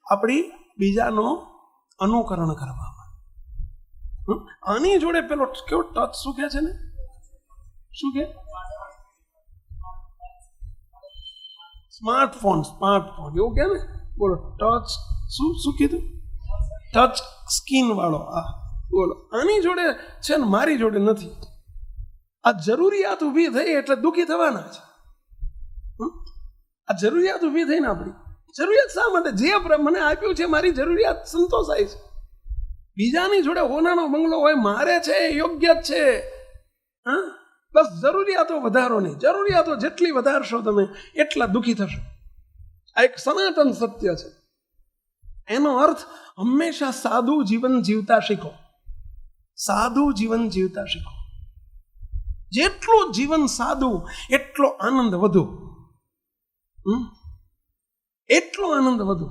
આપણી બીજાનો અનુકરણ કરવામાં. આની જોડે પેલો કેવો ટચ શું કહે છે ને, શું કે સ્માર્ટફોન એવું કે ને, બોલો ટચ શું કીધું? ટચ સ્કીન વાળો. બોલો આની જોડે છે ને મારી જોડે નથી. આ જરૂરિયાત ઊભી થઈ એટલે દુઃખી થવાના છે. આ જરૂરિયાત ઊભી થઈને આપણી જરૂરિયાત શા માટે? જે મને આપ્યું છે મારી જરૂરિયાત સંતોષાય છે. બીજાની જોડે હોનાનો બંગલો હોય, મારે છે યોગ્ય જ છે. બસ જરૂરિયાતો વધારો નહીં. જરૂરિયાતો જેટલી વધારશો તમે એટલા દુઃખી થશો. આ એક સનાતન સત્ય છે. એનો અર્થ હંમેશા સાદું જીવન જીવતા શીખો. સાદું જીવન જીવતા શીખો. જેટલું જીવન સાદું એટલો આનંદ વધુ. એટલો આનંદ વધુ.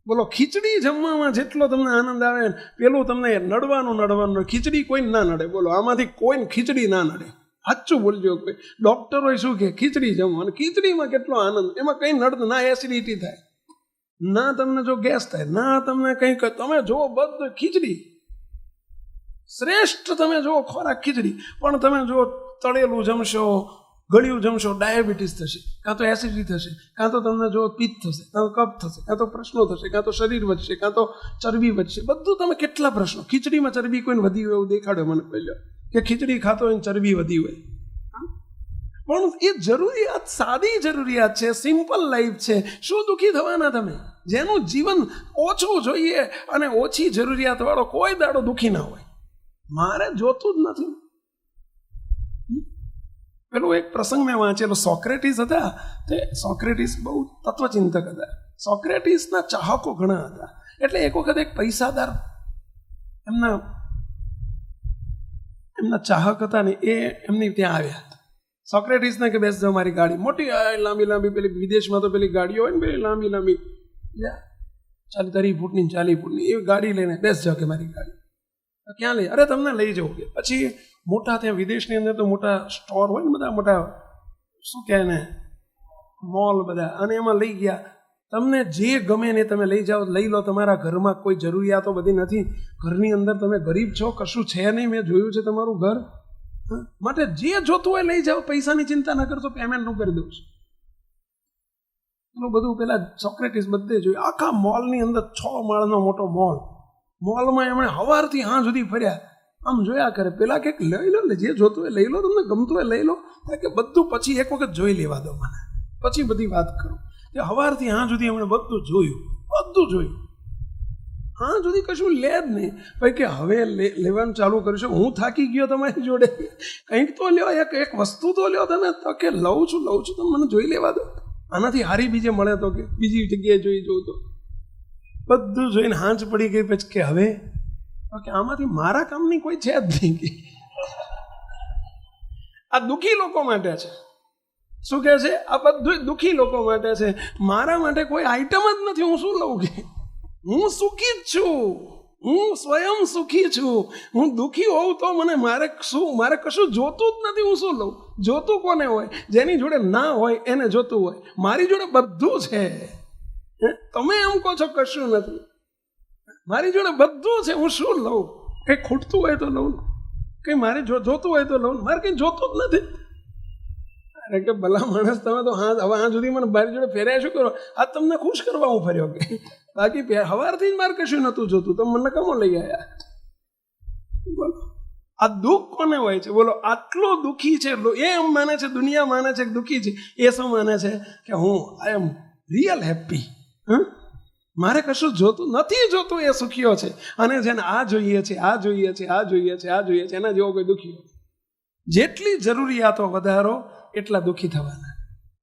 બોલો ખીચડી જમવામાં જેટલો તમને આનંદ આવે, પેલું તમને નડવાનું. ખીચડી કોઈને ના નડે. બોલો આમાંથી કોઈને ખીચડી ના નડે. સાચું બોલજો. કોઈ ડોક્ટરો શું કે ખીચડી જમો, અને ખીચડીમાં કેટલો આનંદ. એમાં કંઈ નડતું ના, એસિડિટી થાય ના, તમને જો ગેસ થાય ના, તમને કંઈક. તમે જુઓ બધું ખીચડી શ્રેષ્ઠ. તમે જુઓ ખોરાક ખીચડી. પણ તમે જો તળેલું જમશો, ગળ્યું જમશો, ડાયાબિટીસ થશે, કાં તો એસિડિટી થશે, કાં તો તમને જો પિત્ત થશે, કાં તો કફ થશે, કાં તો પ્રશ્નો થશે, કાં તો શરીર વધશે, કાં તો ચરબી વધશે. બધું તમે કેટલા પ્રશ્નો. ખીચડીમાં ચરબી કોઈને વધી હોય એવું દેખાડ્યો મને પહેલો, કે ખીચડી ખાતો હોય ચરબી વધી હોય. પણ એ જરૂરિયાત સાદી જરૂરિયાત છે, સિમ્પલ લાઈફ છે. શું દુઃખી થવાના તમે? જેનું જીવન ઓછું જોઈએ અને ઓછી જરૂરિયાત વાળો કોઈ દાડો દુઃખી ના હોય. મારે જોતું જ નથી. પેલું એક પ્રસંગ મેં વાંચેલો. સોક્રેટીસ હતા, તે સોક્રેટીસ બહુ તત્વચિંતક હતા. સોક્રેટીસના ચાહકો ઘણા હતા. એટલે એક વખત એક પૈસાદાર એમના ચાહક હતા ને, એ એમની ત્યાં આવ્યા. સોક્રેટીસને કે બેસ જાઓ મારી ગાડી. મોટી લાંબી પેલી વિદેશમાં તો પેલી ગાડીઓ હોય ને, પેલી લાંબી 30 ફૂટની 40 ફૂટની એવી ગાડી લઈને બેસ જાઓ કે મારી ગાડી. ક્યાં લઈ? અરે તમને લઈ જવું કે. પછી મોટા ત્યાં વિદેશની અંદર તો મોટા સ્ટોર હોય ને, બધા મોટા શું કહે ને મોલ બધા, અને એમાં લઈ ગયા. તમને જે ગમે ને તમે લઈ જાઓ, લઈ લો. તમારા ઘરમાં કોઈ જરૂરિયાતો બધી નથી. ઘરની અંદર તમે ગરીબ છો, કશું છે નહીં. મેં જોયું છે તમારું ઘર. માટે જે જોતું હોય લઈ જાઓ. પૈસાની ચિંતા ના કરશો, પેમેન્ટ હું કરી દઉં છું. એનું બધું પેલા સોક્રેટીસ બધે જોયું. આખા મોલની અંદર 6 માળનો મોટો મોલમાં એમણે સવારથી હાં સુધી ફર્યા. આમ જોયા કરે. પેલા કંઈક લઈ લો, જે જોતું હોય લઈ લો, તમને ગમતું હોય લઈ લો. કે બધું પછી એક વખત જોઈ લેવા દો મને, પછી બધી વાત કરું. કે સવારથી હાં સુધી એમણે બધું જોયું. હાં સુધી કશું લે જ નહીં. ભાઈ કે હવે લેવાનું ચાલુ કરીશું. હું થાકી ગયો તમારી જોડે, કંઈક તો લ્યો, એક વસ્તુ તો લ્યો તમે. તો કે લઉં છું તમે મને જોઈ લેવા દો. આનાથી હારી બીજે મળે તો કે બીજી જગ્યાએ જોઉં તો. બધું જોઈને હાંચ પડી ગઈ. પછી કે હવે કે આમાંથી મારા કામની કોઈ છે જ નહીં. કે આ દુઃખી લોકો માટે છે. શું કહે છે? આ બધું દુઃખી લોકો માટે છે. મારા માટે કોઈ આઈટમ જ નથી. હું શું લઉં? કે હું સુખી જ છું. હું સ્વયં સુખી છું. હું દુઃખી હોઉં તો મારે કશું જોતું જ નથી. હું શું લઉં? જોતું કોને હોય? જેની જોડે ના હોય એને જોતું હોય. મારી જોડે બધું છે. તમે એમ કહો છો કશું નથી. મારી જોડે બધું છે. હું શું લઉં? કંઈ ખૂટતું હોય તો લઉં, કંઈ મારે જોતું હોય તો લઉં. મારે કંઈ જોતું જ નથી. અરે કે ભલા માણસ, તમે તો હવે હા સુધી મને મારી જોડે ફેર્યા શું કરો? આ તમને ખુશ કરવા હું ફર્યો. કે બાકી સવારથી જ મારે કશું નહોતું જોતું. તમે મને કમો લઈ આવ્યા? બોલો આ દુઃખ કોને હોય છે? બોલો આટલો દુઃખી છે. એ એમ માને છે, દુનિયા માને છે કે દુઃખી છે. એ શું માને છે? કે હું આઈ એમ રિયલ હેપી. મારે કશું જોતું નથી, જોતું એ સુખીઓ છે. અને જેને આ જોઈએ છે, આ જોઈએ છે, આ જોઈએ છે, આ જોઈએ છે, એના જેવો કોઈ દુઃખીઓ. જેટલી જરૂરિયાતો વધારો એટલા દુઃખી થવાના.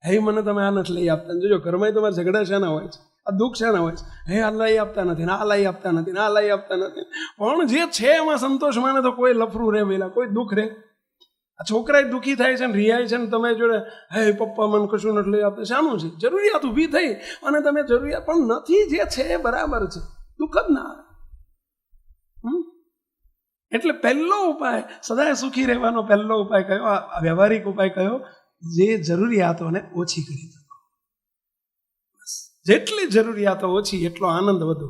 હે મને તમે આ નથી લઈ આપતા. જોજો ઘરમાં તમારે ઝઘડા શાના હોય છે, આ દુઃખ શાના હોય છે. હે આ લઈ આપતા નથી, આ લઈ આપતા નથી, આ લઈ આપતા નથી. પણ જે છે એમાં સંતોષ માને તો કોઈ લફરું રહે પેલા, કોઈ દુઃખ રહે. આ છોકરા દુઃખી થાય છે ને રિયાય છે ને તમે જોડે હે પપ્પા મને કશું નથી લઈ આપતા. શાનું છે? જરૂરિયાત ઊભી થઈ અને તમે જરૂરિયાત પણ નથી, જે છે એ બરાબર છે, દુઃખ જ ના આવે. એટલે પહેલો ઉપાય સદાય સુખી રહેવાનો પહેલો ઉપાય કયો? આ વ્યવહારિક ઉપાય કયો? જે જરૂરિયાતોને ઓછી કરી શકો. જેટલી જરૂરિયાતો ઓછી એટલો આનંદ વધુ,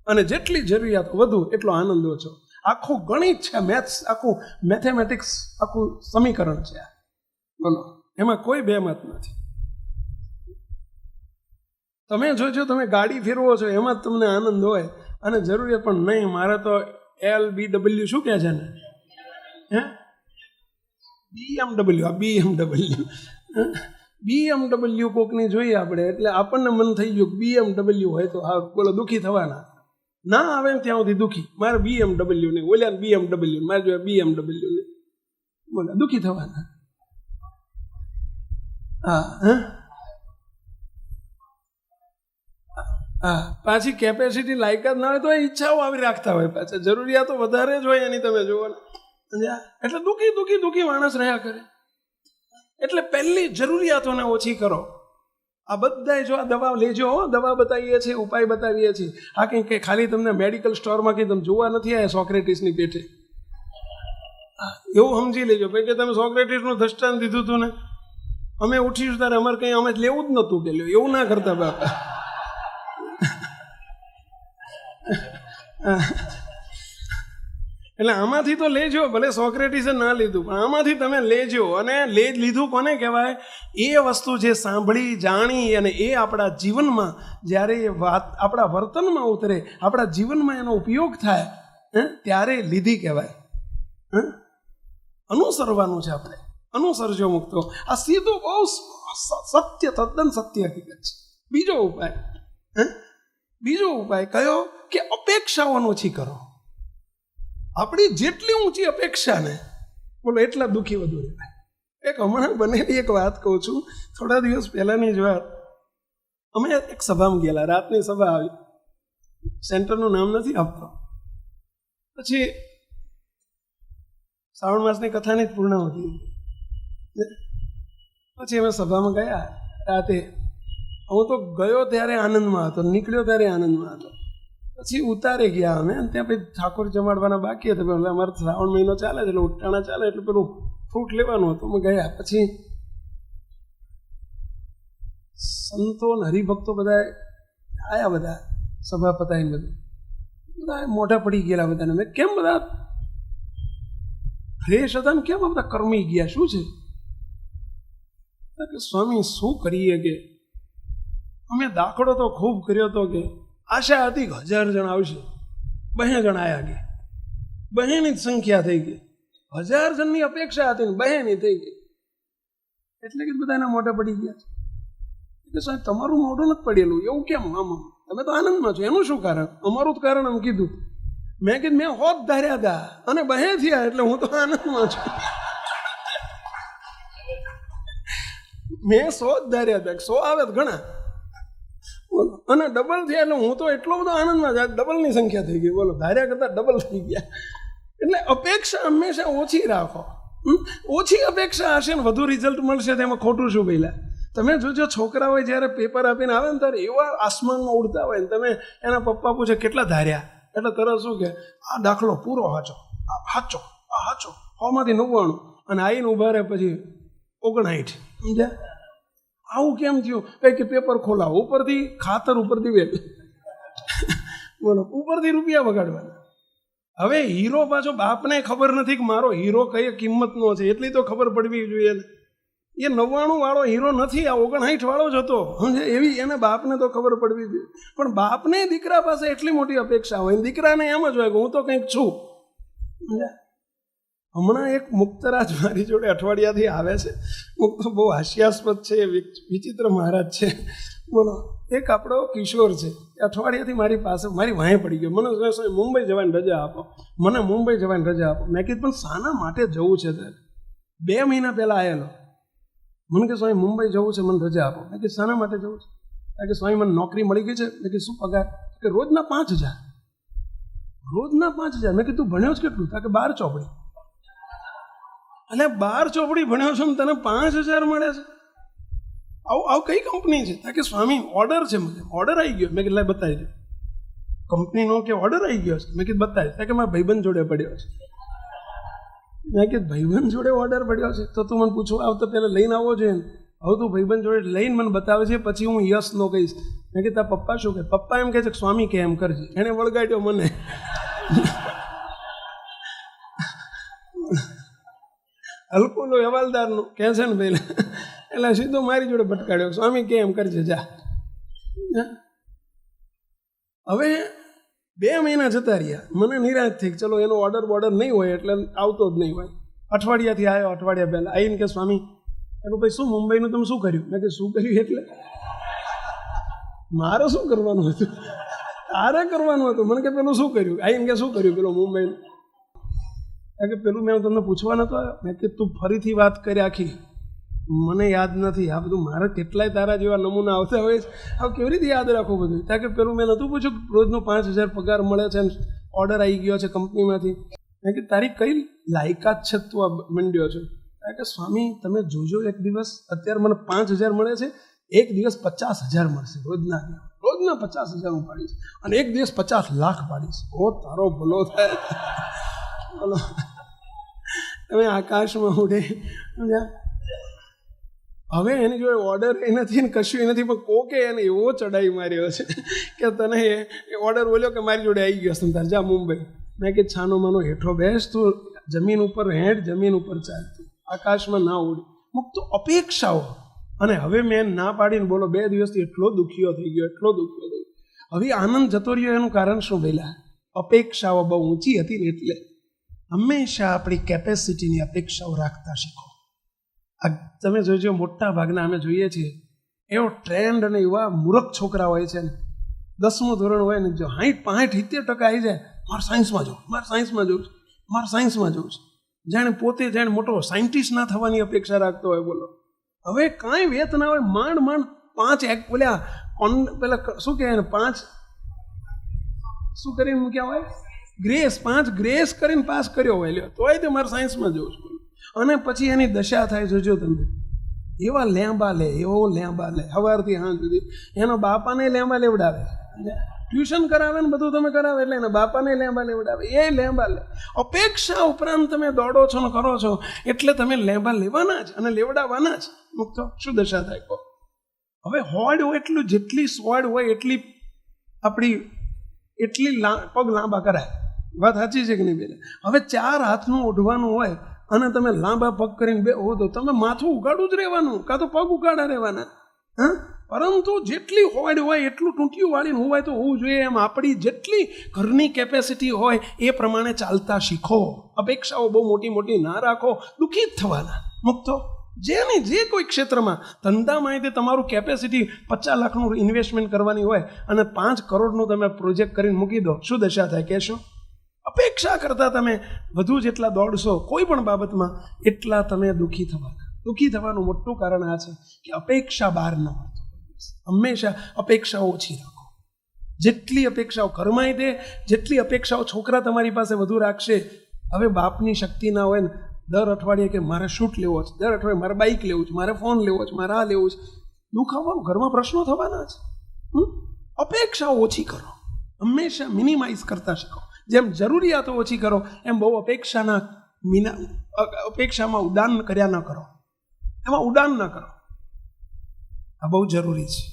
અને જેટલી જરૂરિયાતો વધુ એટલો આનંદ ઓછો. આખું ગણિત છે, મેથ્સ, આખું મેથેમેટિક્સ, આખું સમીકરણ છે. બોલો, એમાં કોઈ બેમત નથી. તમે જોજો, તમે ગાડી ફેરવો છો એમાં જ તમને આનંદ હોય, અને જરૂરિયાત પણ નહીં. મારે તો LBW શું કહે છે ને, હે BMW કોકની જોઈએ આપણે એટલે આપણને મન થઈ ગયું BMW હોય તો હા બોલો દુઃખી થવાના. ના આવે ને ત્યાં સુધી દુઃખી. મારે BMW નહીં, ઓલ્યા BMW, મારે જોઈએ BMW નહીં, બોલો દુઃખી થવાના. હા, પાછી કેપેસિટી લાયકાત ના હોય તો ઈચ્છાઓ આવી રાખતા હોય, પાછા જરૂરિયાતો વધારે જ હોય એની. તમે જુઓ ને, એટલે દુઃખી દુઃખી દુઃખી માણસ રહ્યા કરે. એટલે પહેલી જરૂરિયાતોને ઓછી કરો. આ બધા જો આ દવા લેજો, દવા બતાવીએ છીએ, ઉપાય બતાવીએ છીએ. આ કંઈક ખાલી તમને મેડિકલ સ્ટોરમાં કંઈ તમે જોવા નથી આવ્યા સોક્રેટિસની પેઠે. એવું સમજી લેજો ભાઈ કે તમે સોક્રેટિસનું દ્રષ્ટાંત દીધું હતું ને, અમે ઉઠીશું ત્યારે અમારે કંઈ અમે લેવું જ નહોતું કે લ્યો, એવું ના કરતા બાપા. એટલે આમાંથી તો લેજો, ભલે સોક્રેટિસે ના લીધું પણ આમાંથી તમે લેજો. અને લીધું કોને કહેવાય? એ વસ્તુ જે સાંભળી જાણી અને એ આપણા જીવનમાં જ્યારે એ વાત આપણા વર્તનમાં ઉતરે, આપણા જીવનમાં એનો ઉપયોગ થાય ત્યારે લીધી કહેવાય. અનુસરવાનું છે આપણે, અનુસરજો મુક્તો. આ સીધું બહુ સત્ય, તદ્દન સત્ય હકીકત છે. બીજો ઉપાય કયો? કે અપેક્ષાઓને ઓછી કરો. આપણી જેટલી ઊંચી અપેક્ષા ને બોલો એટલા દુઃખી વધુ રહેવાય. એક હમણાં બનેલી એક વાત કહું છું, થોડા દિવસ પહેલાની જ વાત. અમે એક સભામાં ગયેલા, રાતની સભા આવી, સેન્ટરનું નામ નથી આપતો. પછી શ્રાવણ માસની કથાની જ પૂર્ણાહુતિ હતી. પછી અમે સભામાં ગયા રાતે. હું તો ગયો ત્યારે આનંદમાં હતો, નીકળ્યો ત્યારે આનંદમાં હતો. પછી ઉતારે ગયા અમે, અને ત્યાં પછી ઠાકોર જમાડવાના બાકી હતા. એટલે અમારે શ્રાવણ મહિનો ચાલે છે એટલે ઉઠાણા ચાલે એટલે પેલું ફ્રૂટ લેવાનું હતું. અમે ગયા પછી સંતો ને હરિભક્તો બધા આયા, બધા સભા પતાવીને બધા મોઢા પડી ગયેલા બધાને. મેં કેમ બધા ફ્રેશ હતા ને કેમ બધા કર્મી ગયા, શું છે? કે સ્વામી શું કરીએ, કે અમે દાખલો તો ખૂબ કર્યો હતો, કે આશા હતી 1000 જણ આવશે, 2 જણ આવ્યા ગયા, 2ની જ સંખ્યા થઈ ગઈ. 1000 જણની અપેક્ષા હતી ને 2ની થઈ ગઈ. એટલે કે બધા એના મોઢા પડી ગયા કે સાહેબ તમારું મોઢું નથી પડેલું, એવું કેમ? આમ તમે તો આનંદમાં છો, એનું શું કારણ? અમારું જ કારણ એમ કીધું. મેં કીધું મેં હોત ધાર્યા હતા અને 2 થયા એટલે હું તો આનંદમાં છું. મેં 100 જ ધાર્યા હતા, 100 આવે તો ઘણા, અને ડબલ થયા એટલે હું તો એટલો બધો આનંદમાં જ, ડબલની સંખ્યા થઈ ગઈ. બોલો, ધાર્યા કરતા ડબલ થઈ ગયા. એટલે અપેક્ષા હંમેશા ઓછી રાખો. ઓછી અપેક્ષા હશે ને વધુ રિઝલ્ટ મળશે, તેમાં ખોટું શું પહેલા? તમે જોજો છોકરાઓ જ્યારે પેપર આપીને આવે ને ત્યારે એવા આસમાનમાં ઉડતા હોય ને, તમે એના પપ્પા પૂછે કેટલા ધાર્યા, એટલે તરત શું કે આ દાખલો પૂરો હાચો, આ હાચો, આ હાચો, 100માંથી 99, અને આવીને ઊભા રહે પછી 59. સમજ્યા? આવું કેમ થયું? કંઈ કે પેપર ખોલાવો, ઉપરથી ખાતર, ઉપરથી વેલ, બોલો ઉપરથી રૂપિયા બગાડવાના. હવે હીરો પાછો બાપને ખબર નથી કે મારો હીરો કઈ કિંમતનો છે, એટલી તો ખબર પડવી જોઈએ. એ 99 વાળો હીરો નથી, આ 59 વાળો જ હતો, એવી એને બાપને તો ખબર પડવી જોઈએ. પણ બાપને દીકરા પાસે એટલી મોટી અપેક્ષા હોય, દીકરાને એમ જ હોય કે હું તો કંઈક છું. હમણાં એક મુક્તરાજ મારી જોડે અઠવાડિયાથી આવે છે. મુક્ત બહુ હાસ્યાસ્પદ છે, વિચિત્ર મહારાજ છે. બોલો, એક આપણો કિશોર છે, અઠવાડિયાથી મારી પાસે મારી વાંહે પડી ગયો. મને મુંબઈ જવાની રજા આપો, મને મુંબઈ જવાની રજા આપો. મેં કીધું પણ શાના માટે જવું છે? ત્યારે 2 મહિના પહેલાં આવેલો. મને કે સ્વામી મુંબઈ જવું છે, મને રજા આપો. મેં કીધું શાના માટે જવું છે? કારણ કે સ્વામી મને નોકરી મળી ગઈ છે. મેં કીધું શું પગાર? કે રોજના 5,000. રોજના 5,000. મેં કીધું ભણ્યો છે કેટલું? કારણ કે 12 ચોપડી. અને 12 ચોપડી ભણ્યો છો ને તને 5,000 મળે છે? આવું કઈ કંપની છે? કારણ કે સ્વામી ઓર્ડર છે. મને ઓર્ડર આવી ગયો. મેં કીધું લાય બતાવી દે. કંપનીનો કે ઓર્ડર આવી ગયો છે? મેં કીધું બતાવી. કારણ કે મારા ભાઈબંધ જોડે પડ્યો છે. મેં કીધું ભાઈબંધ જોડે ઓર્ડર પડ્યો છે તો તું મને પૂછવા આવ તો પહેલાં લઈને આવવો જોઈએ ને. હવે તું ભાઈબંધ જોડે લઈને મને બતાવે છે, પછી હું યસ નો કહીશ. મેં કીધું તારા પપ્પા શું કહે? પપ્પા એમ કહે છે કે સ્વામી કે એમ કરજે. એણે વળગાડ્યો મને. હલકુલો હવાલદારનું કહે છે ને પહેલાં, એટલે સીધો મારી જોડે ભટકાડ્યો. સ્વામી કે એમ કરજે જા. હવે 2 મહિના જતા રહ્યા. મને નિરાશ થઈ. ચલો એનો ઓર્ડર બોર્ડર નહીં હોય એટલે આવતો જ નહીં હોય. અઠવાડિયાથી આવ્યો. અઠવાડિયા પહેલાં આવીને કે સ્વામી ભાઈ શું મુંબઈનું તમે શું કર્યું? મેં કે શું કર્યું એટલે મારે શું કરવાનું હતું? તારે કરવાનું હતું. મને કે પેલું શું કર્યું? આવીને કે શું કર્યું પેલું મુંબઈનું? કારણ કે પેલું મેં તમને પૂછવા નતો આવ્યો. મેં કે તું ફરીથી વાત કરી આખી મને યાદ નથી. આ બધું મારે કેટલાય તારા જેવા નમૂના આવતા હોય છે. હવે કેવી રીતે યાદ રાખવું બધું? કારણ કે પેલું મેં નહોતું પૂછ્યું રોજનો 5,000 પગાર મળે છે, ઓર્ડર આવી ગયો છે કંપનીમાંથી. કારણ કે તારી કઈ લાયકાત છે તું આ મંડ્યો છે? કારણ કે સ્વામી તમે જોજો, એક દિવસ અત્યારે મને 5,000 મળે છે, એક દિવસ 50,000 મળશે. રોજના 50,000 હું પાડીશ અને એક દિવસ 50 લાખ પાડીશ. ઓ તારો ભલો થાય. બોલો તમે આકાશમાં ઉડે. હવે એની જોડે ઓર્ડર એ નથી ને કશું એ નથી, પણ કોકે એને એવો ચડાઈ માર્યો છે કે તને એ ઓર્ડર બોલ્યો કે મારી જોડે આવી ગયો છે તાર જા મુંબઈ. મેં કે છાનો માનો હેઠો બેસ, તું જમીન ઉપર હેઠ, જમીન ઉપર ચાલતું, આકાશમાં ના ઉડી. મુક્ત અપેક્ષાઓ. અને હવે મેં ના પાડીને બોલો 2 દિવસથી એટલો દુખ્યો થઈ ગયો. હવે આનંદ જતો રહ્યો. એનું કારણ શું? પહેલા અપેક્ષાઓ બહુ ઊંચી હતી ને એટલે. હંમેશા આપણી કેપેસિટીની અપેક્ષાઓ રાખતા શીખો. આ તમે જોજો મોટા ભાગના અમે જોઈએ છીએ એવો ટ્રેન્ડ અને એવા મૂર્ખ છોકરા હોય છે ને, 10મું ધોરણ હોય ને જો 60-65-70% આવી જાય, મારે સાયન્સમાં જવું છે. જાણે પોતે જાણે મોટો સાયન્ટિસ્ટ ના થવાની અપેક્ષા રાખતો હોય. બોલો હવે કાંઈ વેત ના હોય, માંડ 5 પેલા શું કહેવાય ને, 5 શું કરીને મૂક્યા હોય, 5 ગ્રેસ કરીને પાસ કર્યો હોય. લ્યો તોય તે મારે સાયન્સમાં જવું છે. અને પછી એની દશા થાય જોજો તમે. એવા લેંબા લે સવારથી સાંજ સુધી. એના બાપાને લેંબા લેવડાવે, ટ્યુશન કરાવે ને બધું તમે કરાવે, એટલે એના બાપાને લેંબા લેવડાવે. એ લેંબા લે. અપેક્ષા ઉપરાંત તમે દોડો છો ને કરો છો એટલે તમે લેંબા લેવાના જ અને લેવડાવવાના જ. મુક્તો શું દશા થાય કહો? હવે હોડ હોય એટલું, જેટલી સોડ હોય એટલી આપણી પગ લાંબા કરાય. વાત સાચી છે કે નહીં બેન? હવે 4 હાથનું ઓઢવાનું હોય અને તમે લાંબા પગ કરીને બેહો તો તમે માથું ઉગાડું જ રહેવાનું, કાં તો પગ ઉગાડા રહેવાના. હા, પરંતુ જેટલી હોડ હોય એટલું ટૂંટિયું વાળીને હોવાય તો હોવું જોઈએ. એમ આપણી જેટલી ઘરની કેપેસિટી હોય એ પ્રમાણે ચાલતા શીખો. અપેક્ષાઓ બહુ મોટી ના રાખો, દુઃખી જ થવાના. મુક્તો જેની જે કોઈ ક્ષેત્રમાં ધંધામાં તે તમારું કેપેસિટી 50 લાખનું ઇન્વેસ્ટમેન્ટ કરવાની હોય અને 5 કરોડનું તમે પ્રોજેક્ટ કરીને મૂકી દો, શું દશા થાય કહેશો? અપેક્ષા કરતાં તમે વધુ જેટલા દોડશો કોઈ પણ બાબતમાં એટલા તમે દુઃખી થવાના. દુઃખી થવાનું મોટું કારણ આ છે કે અપેક્ષા બહાર ન મળતો. હંમેશા અપેક્ષાઓ ઓછી રાખો. જેટલી અપેક્ષાઓ ઘરમાં દે, જેટલી અપેક્ષાઓ છોકરા તમારી પાસે વધુ રાખશે. હવે બાપની શક્તિ ના હોય ને, દર અઠવાડિયે કે મારે શૂટ લેવો છે, દર અઠવાડિયે મારે બાઇક લેવું છે, મારે ફોન લેવો છે, મારે આ લેવું છે, દુઃખ આવવાનું, ઘરમાં પ્રશ્નો થવાના છે. અપેક્ષાઓ ઓછી કરો. હંમેશા મિનિમાઇઝ કરતા શીખો. જેમ જરૂરિયાતો ઓછી કરો એમ બહુ અપેક્ષામાં ઉડાન કર્યા ન કરો. એમાં ઉડાન ન કરો. આ બહુ જરૂરી છે.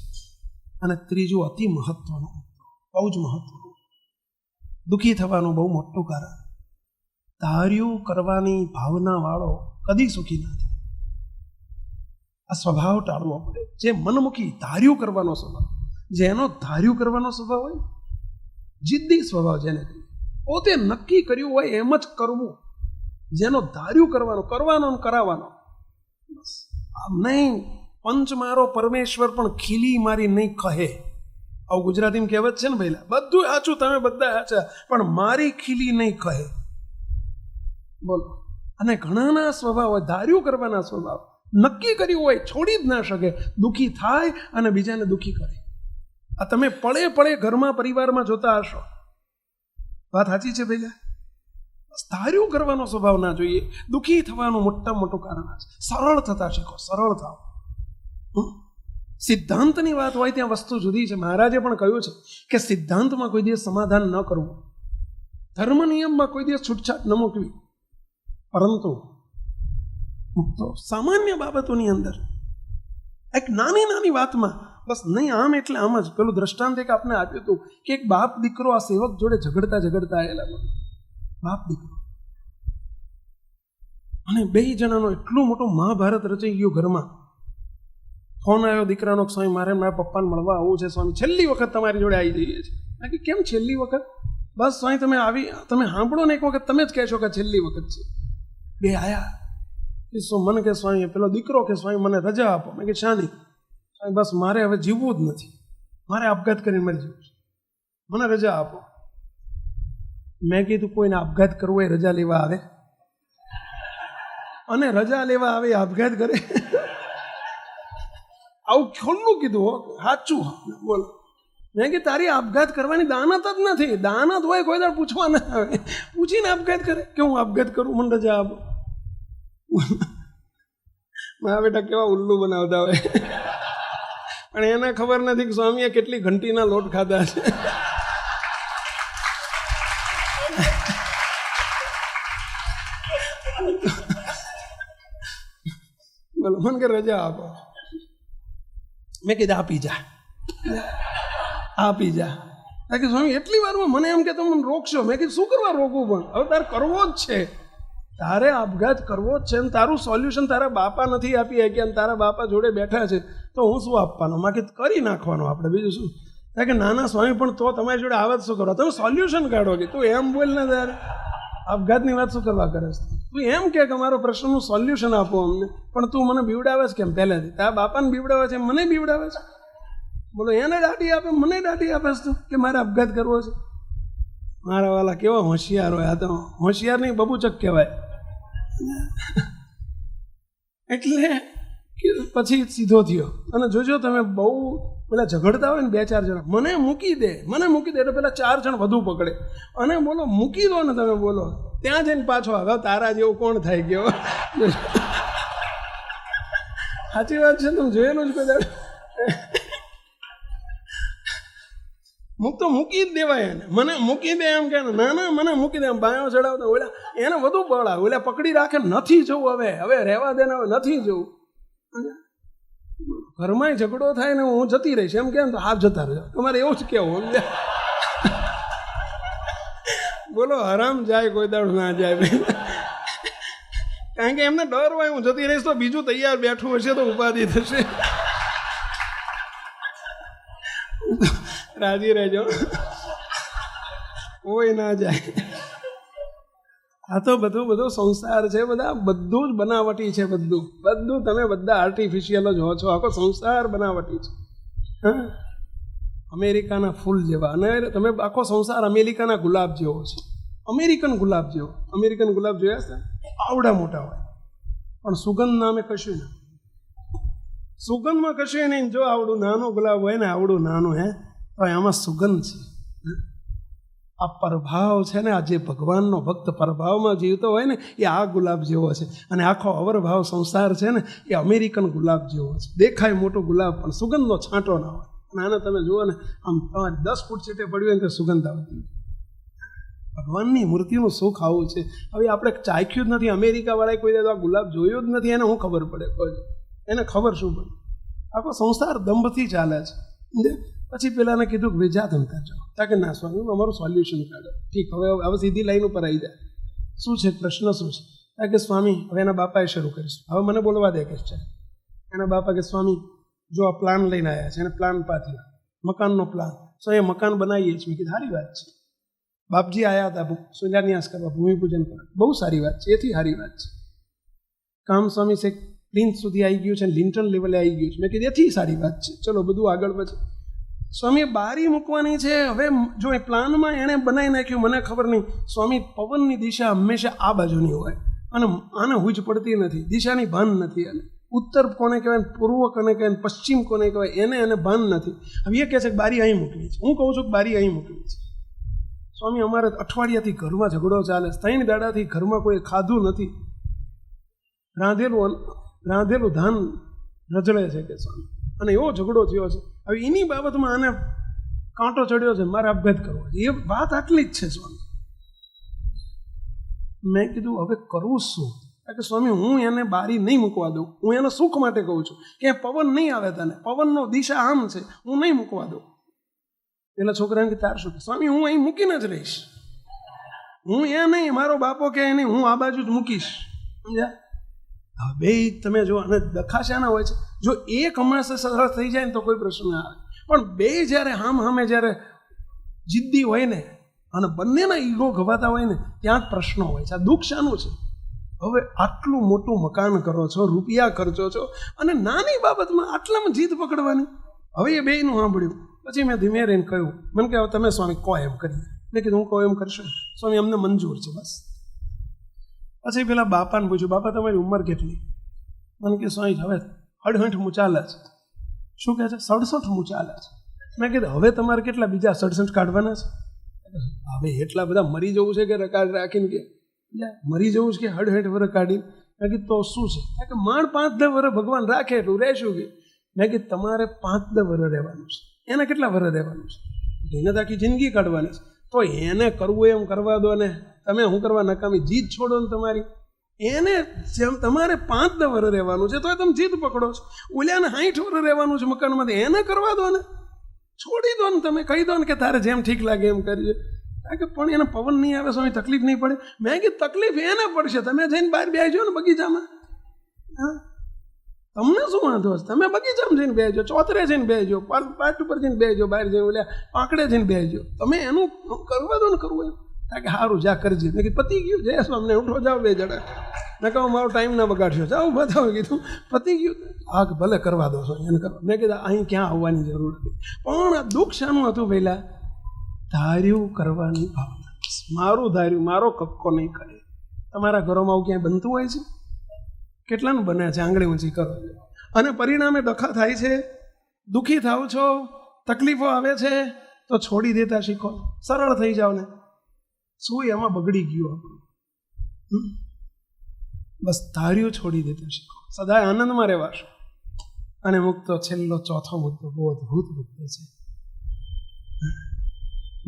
અને ત્રીજું અતિ મહત્વનું, બહુ જ મહત્વનું, દુઃખી થવાનું બહુ મોટું કારણ, ધાર્યું કરવાની ભાવના વાળો કદી સુખી ના થાય. આ સ્વભાવ ટાળવો પડે. જે મનમુખી ધાર્યું કરવાનો સ્વભાવ, જેનો ધાર્યું કરવાનો સ્વભાવ હોય, જિદ્દી સ્વભાવ જેને કહીએ, પોતે નક્કી કર્યું હોય એમ જ કરવું, જેનો ધાર્યું કરવાનો ને કરાવવાનો, બસ આમ નહીં પંચ મારો પરમેશ્વર પણ ખીલી મારી નહીં કહે. આવું ગુજરાતીમાં કહેવત છે ને ભાઈ, બધું સાચું, તમે બધા સાચા, પણ મારી ખીલી નહીં કહે. બોલો. અને ઘણાના સ્વભાવ હોય ધાર્યું કરવાના સ્વભાવ, નક્કી કર્યું હોય છોડી જ ના શકે, દુઃખી થાય અને બીજાને દુઃખી કરે. આ તમે પળે પળે ઘરમાં પરિવારમાં જોતા હશો. વાત સાચી છે ભાઈ? ધાર્યું કરવાનો સ્વભાવ ના જોઈએ. દુઃખી થવાનું મોટું કારણ છે. સરળ થતા શીખો, સરળ થાવ. સિદ્ધાંતની વાત હોય ત્યાં વસ્તુ જુદી છે. મહારાજે પણ કહ્યું છે કે સિદ્ધાંતમાં કોઈ દિવસ સમાધાન ન કરવું, ધર્મ નિયમમાં કોઈ દિવસ છૂટછાટ ન મૂકવી, પરંતુ સામાન્ય બાબતોની અંદર એક નાની નાની વાતમાં બસ નહીં આમ એટલે આમ જ. પેલું દ્રષ્ટાંત એક આપને આપ્યું હતું કે એક બાપ દીકરો આ સેવક જોડે ઝઘડતા આવેલા, બાપ દીકરો, અને બે જણાનો એટલું મોટું મહાભારત રચાઈ ગયું ઘરમાં. ફોન આવ્યો દીકરાનો, સ્વામી મારે મારા પપ્પાને મળવા આવું છે સ્વામી, છેલ્લી વખત તમારી જોડે આવી જઈએ છીએ. કે કેમ છેલ્લી વખત? બસ સ્વામી તમે સાંભળો ને એક વખત, તમે જ કહેશો કે છેલ્લી વખત છે. બે આયા, મને કે સ્વામી, પેલો દીકરો કે સ્વામી મને રજા આપો. મેં કે શાની? સ્વામી બસ મારે હવે જીવવું જ નથી, મારે આપઘાત કરીને મરી જવું છે, મને રજા આપો. મેં કીધું કોઈને આપઘાત કરવો એ રજા લેવા આવે? અને રજા લેવા આવે આપઘાત કરે? આવું ખોલ્લું કીધું, સાચું બોલ. મેં કે તારી આપઘાત કરવાની દાનત જ નથી. દાનત હોય કોઈ દાડ પૂછવા ના આવે, પૂછીને આપઘાત કરે કે હું આપઘાત કરું, મને રજા આપો. મારા બેટા કેવા ઉલ્લુ બનાવતા હોય, પણ એને ખબર નથી કે સ્વામીએ કેટલી ઘંટીના લોટ ખાધા છે. બોલો, મને કે રજા આપો. મેં કીધું આપી જા. કે સ્વામી એટલી વારમાં મને એમ કે તમે મને રોકશો. મેં કીધું શું કરવા રોકવું? પણ હવે તારે કરવો જ છે, તારે આપઘાત કરવો જ છે. અને તારું સોલ્યુશન તારા બાપા નથી આપી શક્યા, અને તારા બાપા જોડે બેઠા છે, તો હું શું આપવાનો? માં કીધું કરી નાખવાનું આપણે, બીજું શું. કે નાના સ્વામી પણ તો તમારી જોડે આવે શું કરવા? તમે સોલ્યુશન કાઢો. કે તું એમ બોલ ને, તારે આપઘાતની વાત શું કરવા કરે છે? તું એમ કે અમારો પ્રશ્નનું સોલ્યુશન આપો અમને, પણ તું મને બીવડાવે છે કેમ? પહેલેથી તારા બાપાને બીવડાવે છે, મને બીવડાવે છે. બોલો, એને દાઢી આપે, મને દાઢી આપે છે તું કે મારે આપઘાત કરવો છે? મારા વાલા કેવા હોશિયાર હોય! આ તો હોશિયાર નહીં, બબુચક કહેવાય. એટલે પછી સીધો થયો. અને જોજો તમે બહુ પેલા ઝઘડતા હોય ને, બે ચાર જણા, મને મૂકી દે એટલે પેલા 4 જણ વધુ પકડે અને બોલો મૂકી દો ને તમે. બોલો, ત્યાં જઈને પાછો હવે તારા જેવું કોણ થાય ગયો? સાચી વાત છે, તમે જોયેલું જ બધા. તો મૂકી જ દેવાય એને. મને મૂકી દે એમ કે ના મને મૂકી દે એમ બાયો ચડાવતા. ઓલા એને વધુ બળ આવે, ઓલા પકડી રાખે, નથી જવું હવે રહેવા દે ને, હવે નથી જવું. ઘરમાં ઝઘડો થાય ને હું જતી રહીશ એમ કેમ, તો હાથ જતા રહેજો. તમારે એવું જ કેવું. બોલો, હરામ જાય કોઈ દાડો ના જાય. કારણ કે એમને ડર હોય હું જતી રહીશ તો બીજું તૈયાર બેઠું હશે તો ઉપાધિ થશે. રાજી રહેજો, કોઈ ના જાય. આ તો બધો સંસાર છે, બધું જ બનાવટી છે. બધું તમે બધા આર્ટિફિશિયલ જ હો છો. આખો સંસાર બનાવટી છે. હા, અમેરિકાના ફૂલ જેવા. અને તમે આખો સંસાર અમેરિકાના ગુલાબ જેવો છે. અમેરિકન ગુલાબ જોયા છે? આવડા મોટા હોય, પણ સુગંધ નામે કશું નહીં. સુગંધમાં કશું નહીં. જો આવડું નાનું ગુલાબ હોય ને, આવડું નાનું તો આમાં સુગંધ છે. આ પ્રભાવ છે ને, આ જે ભગવાનનો ભક્ત પ્રભાવમાં જીવતો હોય ને, એ આ ગુલાબ જેવો છે. અને આખો અવરભાવ સંસાર છે ને, એ અમેરિકન ગુલાબ જેવો છે. દેખાય મોટો ગુલાબ, પણ સુગંધનો છાંટો ના હોય. અને આને તમે જુઓ ને, આમ તમારે 10 ફૂટ ચેટે પડ્યું હોય ને, સુગંધ આવતી હોય. ભગવાનની મૂર્તિનું સુખ આવું છે. હવે આપણે ચાખ્યું જ નથી. અમેરિકાવાળાએ કોઈ આ ગુલાબ જોયો જ નથી, એને શું ખબર પડે? એને ખબર શું પડે? આખો સંસાર દંભથી ચાલે છે. પછી પેલાને કીધું કે જા તમે જાઓ. તા કે ના સ્વામી, અમારું સોલ્યુશન કાઢો. ઠીક, હવે સીધી લાઈન ઉપર આવી જાય. શું છે પ્રશ્ન? શું છે? તા કે સ્વામી, હવે એના બાપાએ શરૂ કરીશું. હવે મને બોલવા દે કે છે. એના બાપા કે સ્વામી જો આ પ્લાન લઈને આવ્યા છે, એને પ્લાન પાથર્યો, મકાનનો પ્લાન. સો એ મકાન બનાવીએ છીએ. મેં કીધું સારી વાત છે. બાપજી આવ્યા હતા શિલાન્યાસ કરવા, ભૂમિપૂજન કરવા. બહુ સારી વાત છે, એથી સારી વાત છે. કામ સ્વામી છે પ્લિન્થ સુધી આવી ગયું છે, લિન્ટન લેવલે આવી ગયું છે. મેં કીધું એથી સારી વાત છે, ચલો બધું આગળ વધે. સ્વામીએ બારી મૂકવાની છે. હવે જો એ પ્લાનમાં એણે બનાવી નાખ્યું, મને ખબર નહીં. સ્વામી, પવનની દિશા હંમેશા આ બાજુની હોય અને આને હુજ પડતી નથી, દિશાની ભાન નથી. અને ઉત્તર કોને કહેવાય, પૂર્વ કોને કહેવાય, પશ્ચિમ કોને કહેવાય, એને ભાન નથી. હવે એ કહે છે કે બારી અહીં મૂકવી છે. હું કહું છું કે બારી અહીં મૂકવી છે. સ્વામી, અમારે અઠવાડિયાથી ઘરમાં ઝઘડો ચાલે, 3 દાડાથી ઘરમાં કોઈ ખાધું નથી, રાંધેલું ધાન રજળે છે કે સ્વામી, અને એવો ઝઘડો થયો છે. હવે એની બાબતમાં આને કાંટો ચડ્યો છે, મારે આપઘાત કરવો છે. એ વાત આટલી જ છે સ્વામી. મેં કીધું હવે કરવું શું? કે સ્વામી, હું એને બારી નહીં મૂકવા દઉં. હું એના સુખ માટે કહું છું કે પવન નહીં આવે, તને પવનનો દિશા આમ છે, હું નહીં મૂકવા દઉં. પેલા છોકરાને કે તાર શું? સ્વામી, હું અહીં મૂકીને જ રહીશ. હું એ નહીં, મારો બાપો કે નહીં, હું આ બાજુ જ મૂકીશ. સમજ્યા? હવે બે તમે જો, અને દખાશાના હોય છે. જો એક હમણાં સરળ થઈ જાય ને તો કોઈ પ્રશ્ન ના આવે, પણ બે જ્યારે હામે જ્યારે જિદ્દી હોય ને અને બંનેના ઈગો ગવાતા હોય ને, ત્યાં જ પ્રશ્નો હોય છે. આ દુઃખ શાનું છે? હવે આટલું મોટું મકાન કરો છો, રૂપિયા ખર્ચો છો, અને નાની બાબતમાં આટલામાં જીદ પકડવાની. હવે એ બેયનું સાંભળ્યું. પછી મેં ધીમે રહીને કહ્યું, મને કે તમે સ્વામી કહો એમ કરીએ. મેં કીધું હું કહું એમ કરશો? સ્વામી, અમને મંજૂર છે બસ. પછી પેલા બાપાને પૂછ્યું, બાપા તમારી ઉંમર કેટલી? મને કે સ્વામી હવે 68 ચાલે છે. શું કહે છે? 67 ચાલે છે. મેં કીધું હવે તમારે કેટલા બીજા 67 કાઢવાના છે? હવે એટલા બધા મરી જવું છે કે રકાડ રાખીને કે મરી જવું છે કે 68 વર્ષ કાઢીને? મેં કીધું તો શું છે? કે માંડ 5-10 વર્ષ ભગવાન રાખે એટલું રહેશું કે. મેં કીધું તમારે 5-10 વર્ષ રહેવાનું છે. એને કેટલા વર્ષ રહેવાનું છે? એને તો આખી જિંદગી કાઢવાની છે. તો એને કરવું એમ કરવા દો ને, તમે શું કરવા નકામી જીદ છોડો ને તમારી. એને જેમ તમારે 5-10 વર્ષ રહેવાનું છે તો તમે જીદ પકડો છો. ઓલ્યાને 60 વર્ષ રહેવાનું છે મકાનમાંથી, એને કરવા દો ને, છોડી દો ને. તમે કહી દો ને કે તારે જેમ ઠીક લાગે એમ કરજો. કે પણ એને પવન નહીં આવે સ્વામી, તકલીફ નહીં પડે. મેં કીધું તકલીફ એને પડશે, તમે જઈને બહાર બેસજો ને બગીચામાં. હા, તમને શું વાંધો છે? તમે બગીચામાં જઈને બેસજો, ચોતરે જઈને બેસજો, પાટ ઉપર જઈને બેસજો, બહાર જઈને ઓલ્યા પાંકડે જઈને બેસજો. તમે એનું કરવા દો ને કરવું એમ. કે સારું જા કરજે. મેં કીધું પતી ગયું, જય સ્વામી ઉઠો જાઓ 2 જણા. મેં કહું મારો ટાઈમ ના બગાડશો, જાઓ બતાવો. કીધું પતી ગયું. હા ભલે કરવા દો છો એને કરવા. મેં કીધું અહીં ક્યાં આવવાની જરૂર નથી. પણ આ દુઃખ શાનું હતું? પહેલાં ધાર્યું કરવાની ભાવના. મારું ધાર્યું, મારો કક્કો નહીં કરે. તમારા ઘરોમાં આવું ક્યાંય બનતું હોય છે? કેટલાનું બને છે? આંગળી ઊંચી કરો અને પરિણામે ડખા થાય છે, દુઃખી થાવ છો, તકલીફો આવે છે, તો છોડી દેતા શીખો, સરળ થઈ જાવ ને. શું એમાં બગડી ગયું આપણું? બસ ધાર્યું છોડી દેતા શીખો, સદાય આનંદમાં રહેવાશો. અને મુક્તો છેલ્લો ચોથો મુદ્દો બહુ અદભુત મુદ્દો છે.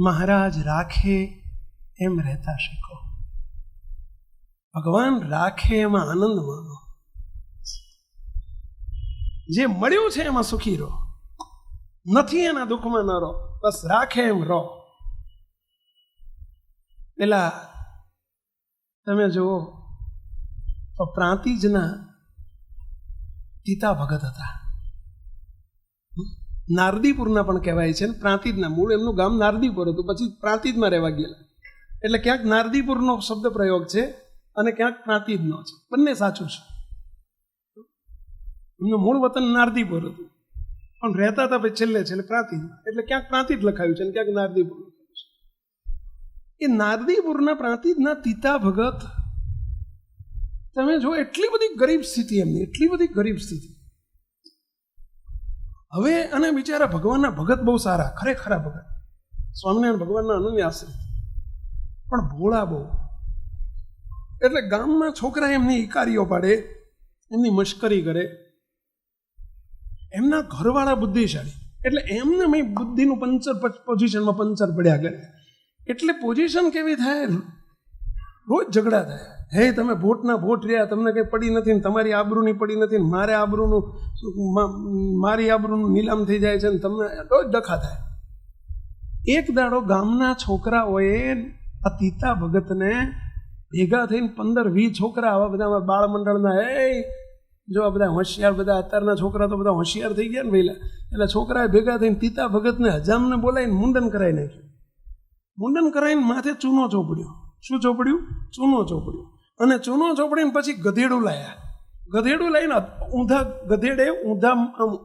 મહારાજ રાખે એમ રહેતા શીખો. ભગવાન રાખે એમાં આનંદ માનો. જે મળ્યું છે એમાં સુખી રહો, નથી એના દુઃખમાં ન રહો. બસ રાખે એમ રહો. પેલા તમે જુઓ તો પ્રાંતિજના પિતા ભગત હતા. નારદીપુરના પણ કહેવાય છે ને, પ્રાંતિજના. મૂળ એમનું ગામ નારદીપુર હતું, પછી પ્રાંતિજમાં રહેવા ગયેલા. એટલે ક્યાંક નારદીપુરનો શબ્દ પ્રયોગ છે અને ક્યાંક પ્રાંતિજનો છે. બંને સાચું છે. એમનું મૂળ વતન નારદીપુર હતું, પણ રહેતા હતા પછી છેલ્લે પ્રાંતિજ. એટલે ક્યાંક પ્રાંતિજ લખાયું છે ને ક્યાંક નારદીપુર લખાયું છે. એ નારદીપુરના પ્રાંતિજના પિતા ભગત, તમે જો એટલી બધી ગરીબ સ્થિતિ એમની, એટલી બધી ગરીબ સ્થિતિ. હવે અને બિચારા ભગવાનના ભગત બહુ સારા, ખરેખરા ભગત, સ્વામિનારાયણ ભગવાનના અનન્ય આશ્રિત, પણ ભોળા બહુ. એટલે ગામમાં છોકરા એમની ઇકારીઓ પાડે, એમની મશ્કરી કરે. એમના ઘરવાળા બુદ્ધિશાળી, એટલે એમને મેં બુદ્ધિનું પોઝિશનમાં પંચર પડ્યા કરે. એટલે પોઝિશન કેવી થાય? રોજ ઝઘડા થાય. હે તમે ભોટના ભોટ રહ્યા, તમને કંઈ પડી નથી ને તમારી આબરૂની પડી નથી ને મારી આબરૂનું નીલામ થઈ જાય છે ને તમને રોજ ડખા થાય. એક દાડો ગામના છોકરાઓએ આ તીતા ભગતને ભેગા થઈને 15-20 છોકરા, આવા બધા બાળ મંડળના, જો આ બધા હોશિયાર, બધા અત્યારના છોકરા તો બધા હોશિયાર થઈ ગયા ને પહેલાં. એટલે છોકરાએ ભેગા થઈને તીતા ભગતને હજામને બોલાવીને મુંડન કરાવી નાખ્યું. મુંડન કરાવીને માથે ચૂનો ચોપડ્યો. શું ચોપડ્યું? ચૂનો ચોપડ્યો. અને ચૂનો ચોપડીને પછી ગધેડું લાયા. ગધેડું લઈને ઊંધા ગધેડે ઊંધા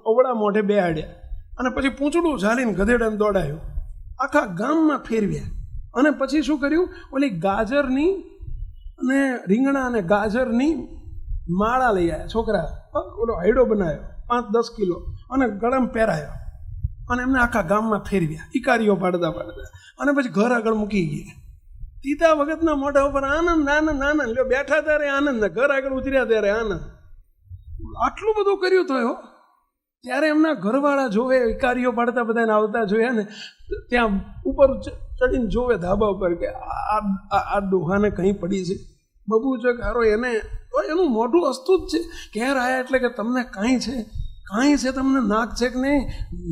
અવળા મોઢે બેહાડ્યા અને પછી પૂંછડું ઝાલીને ગધેડાને દોડાયું, આખા ગામમાં ફેરવ્યા. અને પછી શું કર્યું, ઓલી ગાજરની અને રીંગણા અને ગાજરની માળા લઈ આવ્યા છોકરા, ઓલો હાયડો બનાવ્યો 5-10 કિલો અને ગળામાં પહેરાયો અને એમને આખા ગામમાં ફેરવ્યા, ઇકારીઓ પાડતા પાડતા. અને પછી ઘર આગળ મૂકી ગયા. તીતા વખતના મોઢા ઉપર આનંદ આનંદ આનંદ, લ્યો બેઠા ત્યારે આનંદ, ઘર આગળ ઉતર્યા ત્યારે આનંદ. આટલું બધું કર્યું તો ત્યારે એમના ઘરવાળા જોવે, ઇકારીઓ પાડતા બધાને આવતા જોયા ને, ત્યાં ઉપર ચડીને જોવે ધાબા ઉપર કે આ ડોહાને કંઈ પડી છે, બબુ છે કારો, એને એનું મોઢું અસ્તું જ છે. ઘેર આવ્યા એટલે કે તમને કાંઈ છે, તમને નાક છે કે નહીં,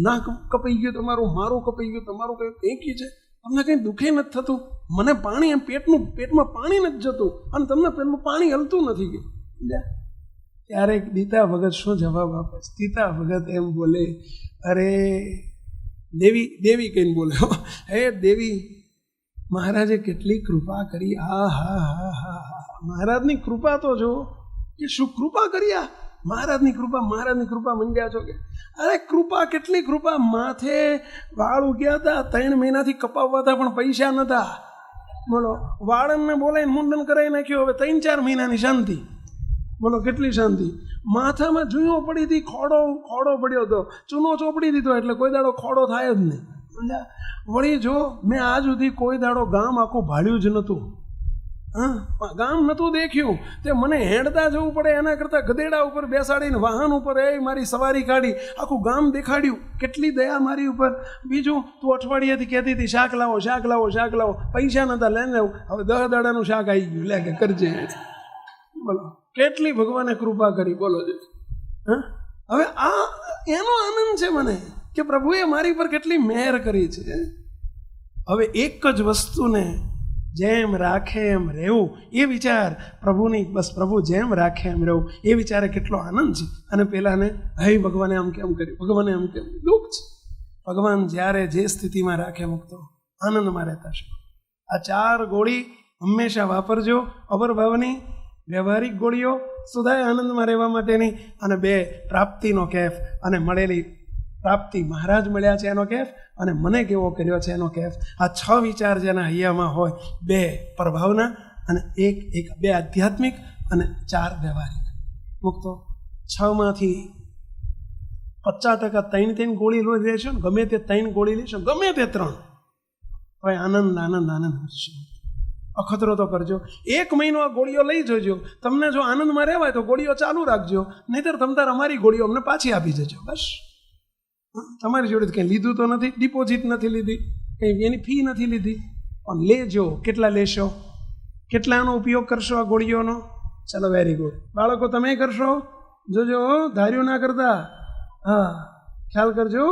નાક કપાઈ ગયું તમારું, મારું કપાઈ ગયું તમારું, કંઈ કંઈ છે, તમને કંઈ દુઃખે નથી થતું, મને પાણી એમ પેટમાં પાણી નથી જતું અને તમને પેલું પાણી હલતું નથી ગયું. ત્યારે દીતા ભગત શું જવાબ આપે? દીતા ભગત એમ બોલે, અરે દેવી કહીને બોલે, હે દેવી, મહારાજે કેટલી કૃપા કરી, હા હા હા હા હા, મહારાજની કૃપા તો જો, કે શું કૃપા કરી, મહારાજની કૃપા મંડ્યા છો કે? અરે કૃપા, કેટલી કૃપા, માથે વાળ ઉગ્યા હતા, 3 મહિનાથી કપાવવા હતા પણ પૈસા નહોતા, બોલો, વાળને બોલાવીને મુંડન કરાવી નાખ્યું, હવે 3-4 મહિનાની શાંતિ, બોલો કેટલી શાંતિ. માથામાં જૂનો પડી હતી, ખોડો પડ્યો હતો, ચૂનો ચોપડી દીધો એટલે કોઈ દાડો ખોડો થાય જ નહીં. સમજ્યા? વળી જો મેં આજ સુધી કોઈ દાડો ગામ આખું ભાળ્યું જ નહોતું, ગામ નહોતું દેખ્યું, તે મને હેડતા જવું પડે એના કરતાં ગધેડા ઉપર બેસાડીને વાહન ઉપર મારી સવારી કાઢી આખું ગામ દેખાડ્યું. કેટલી દયા મારી ઉપર. બીજું, તું અઠવાડિયેથી કહેતી હતી શાક લાવો, પૈસા નહોતા લઈને આવું, હવે 10 દાડાનું શાક આવી ગયું, લે કે કરજે. બોલો કેટલી ભગવાને કૃપા કરી, બોલો છે. હવે આ એનો આનંદ છે મને કે પ્રભુએ મારી પર કેટલી મહેર કરી છે. હવે એક જ વસ્તુને જેમ રાખે એમ રહેવું, એ વિચાર પ્રભુની, બસ પ્રભુ જેમ રાખે એમ રહેવું, એ વિચારે કેટલો આનંદ છે. અને પેલાને હઈ ભગવાને આમ કેમ કર્યું, ભગવાને આમ કેમ, દુઃખ છે. ભગવાન જ્યારે જે સ્થિતિમાં રાખે મુક્તો આનંદમાં રહેતા છે. આ 4 ગોળી હંમેશા વાપરજો, અવરભાવની વ્યવહારિક ગોળીઓ, સુધાય આનંદમાં રહેવા માટેની, અને 2 પ્રાપ્તિનો કેફ, અને મળેલી પ્રાપ્તિ, મહારાજ મળ્યા છે એનો કેફ, અને મને કેવો કર્યો છે એનો કેફ. આ 6 વિચાર જેના હૈયામાં હોય, 2 પ્રભાવના અને 2 આધ્યાત્મિક અને 4 વ્યવહારિક મુક્તો. 6માંથી 50% 3 ગોળી લેશો ને, ગમે તે 3 ગોળી લેશો, ગમે તે 3, હવે આનંદ હશે. અખતરો તો કરજો. 1 મહિનો આ ગોળીઓ લઈ જજો. તમને જો આનંદમાં રહેવાય તો ગોળીઓ ચાલુ રાખજો, નહીંતર તમતાર અમારી ગોળીઓ અમને પાછી આપી જજો. બસ, તમારી જોડે કંઈ લીધું તો નથી, ડિપોઝિટ નથી લીધી, કંઈ એની ફી નથી લીધી, પણ લેજો. કેટલા લેશો, કેટલાનો ઉપયોગ કરશો આ ગોળીઓનો? ચાલો, વેરી ગુડ. બાળકો તમે કરશો, જોજો, ધાર્યું ના કરતા, હા, ખ્યાલ કરજો.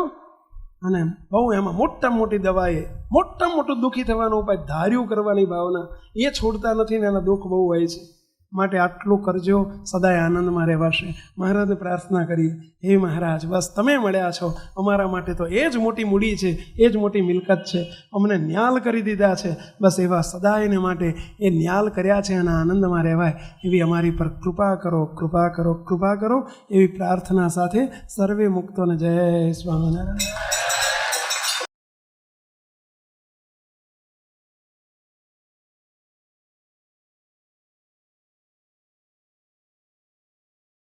અને બહુ એમાં મોટી દવા, એ મોટું દુઃખી થવાનો ઉપાય ધાર્યું કરવાની ભાવના, એ છોડતા નથી ને એના દુઃખ બહુ હોય છે. માટે આટલું કરજો, સદાય આનંદમાં રહેવાશે. મહારાજે પ્રાર્થના કરી, હે મહારાજ, બસ તમે મળ્યા છો, અમારા માટે તો એ જ મોટી મૂડી છે, એ જ મોટી મિલકત છે, અમને ન્યાલ કરી દીધા છે, બસ એવા સદાયને માટે એ ન્યાલ કર્યા છે અને આનંદમાં રહેવાય એવી અમારી પર કૃપા કરો એવી પ્રાર્થના સાથે સર્વે મુક્તોને જય સ્વામિનારાયણ.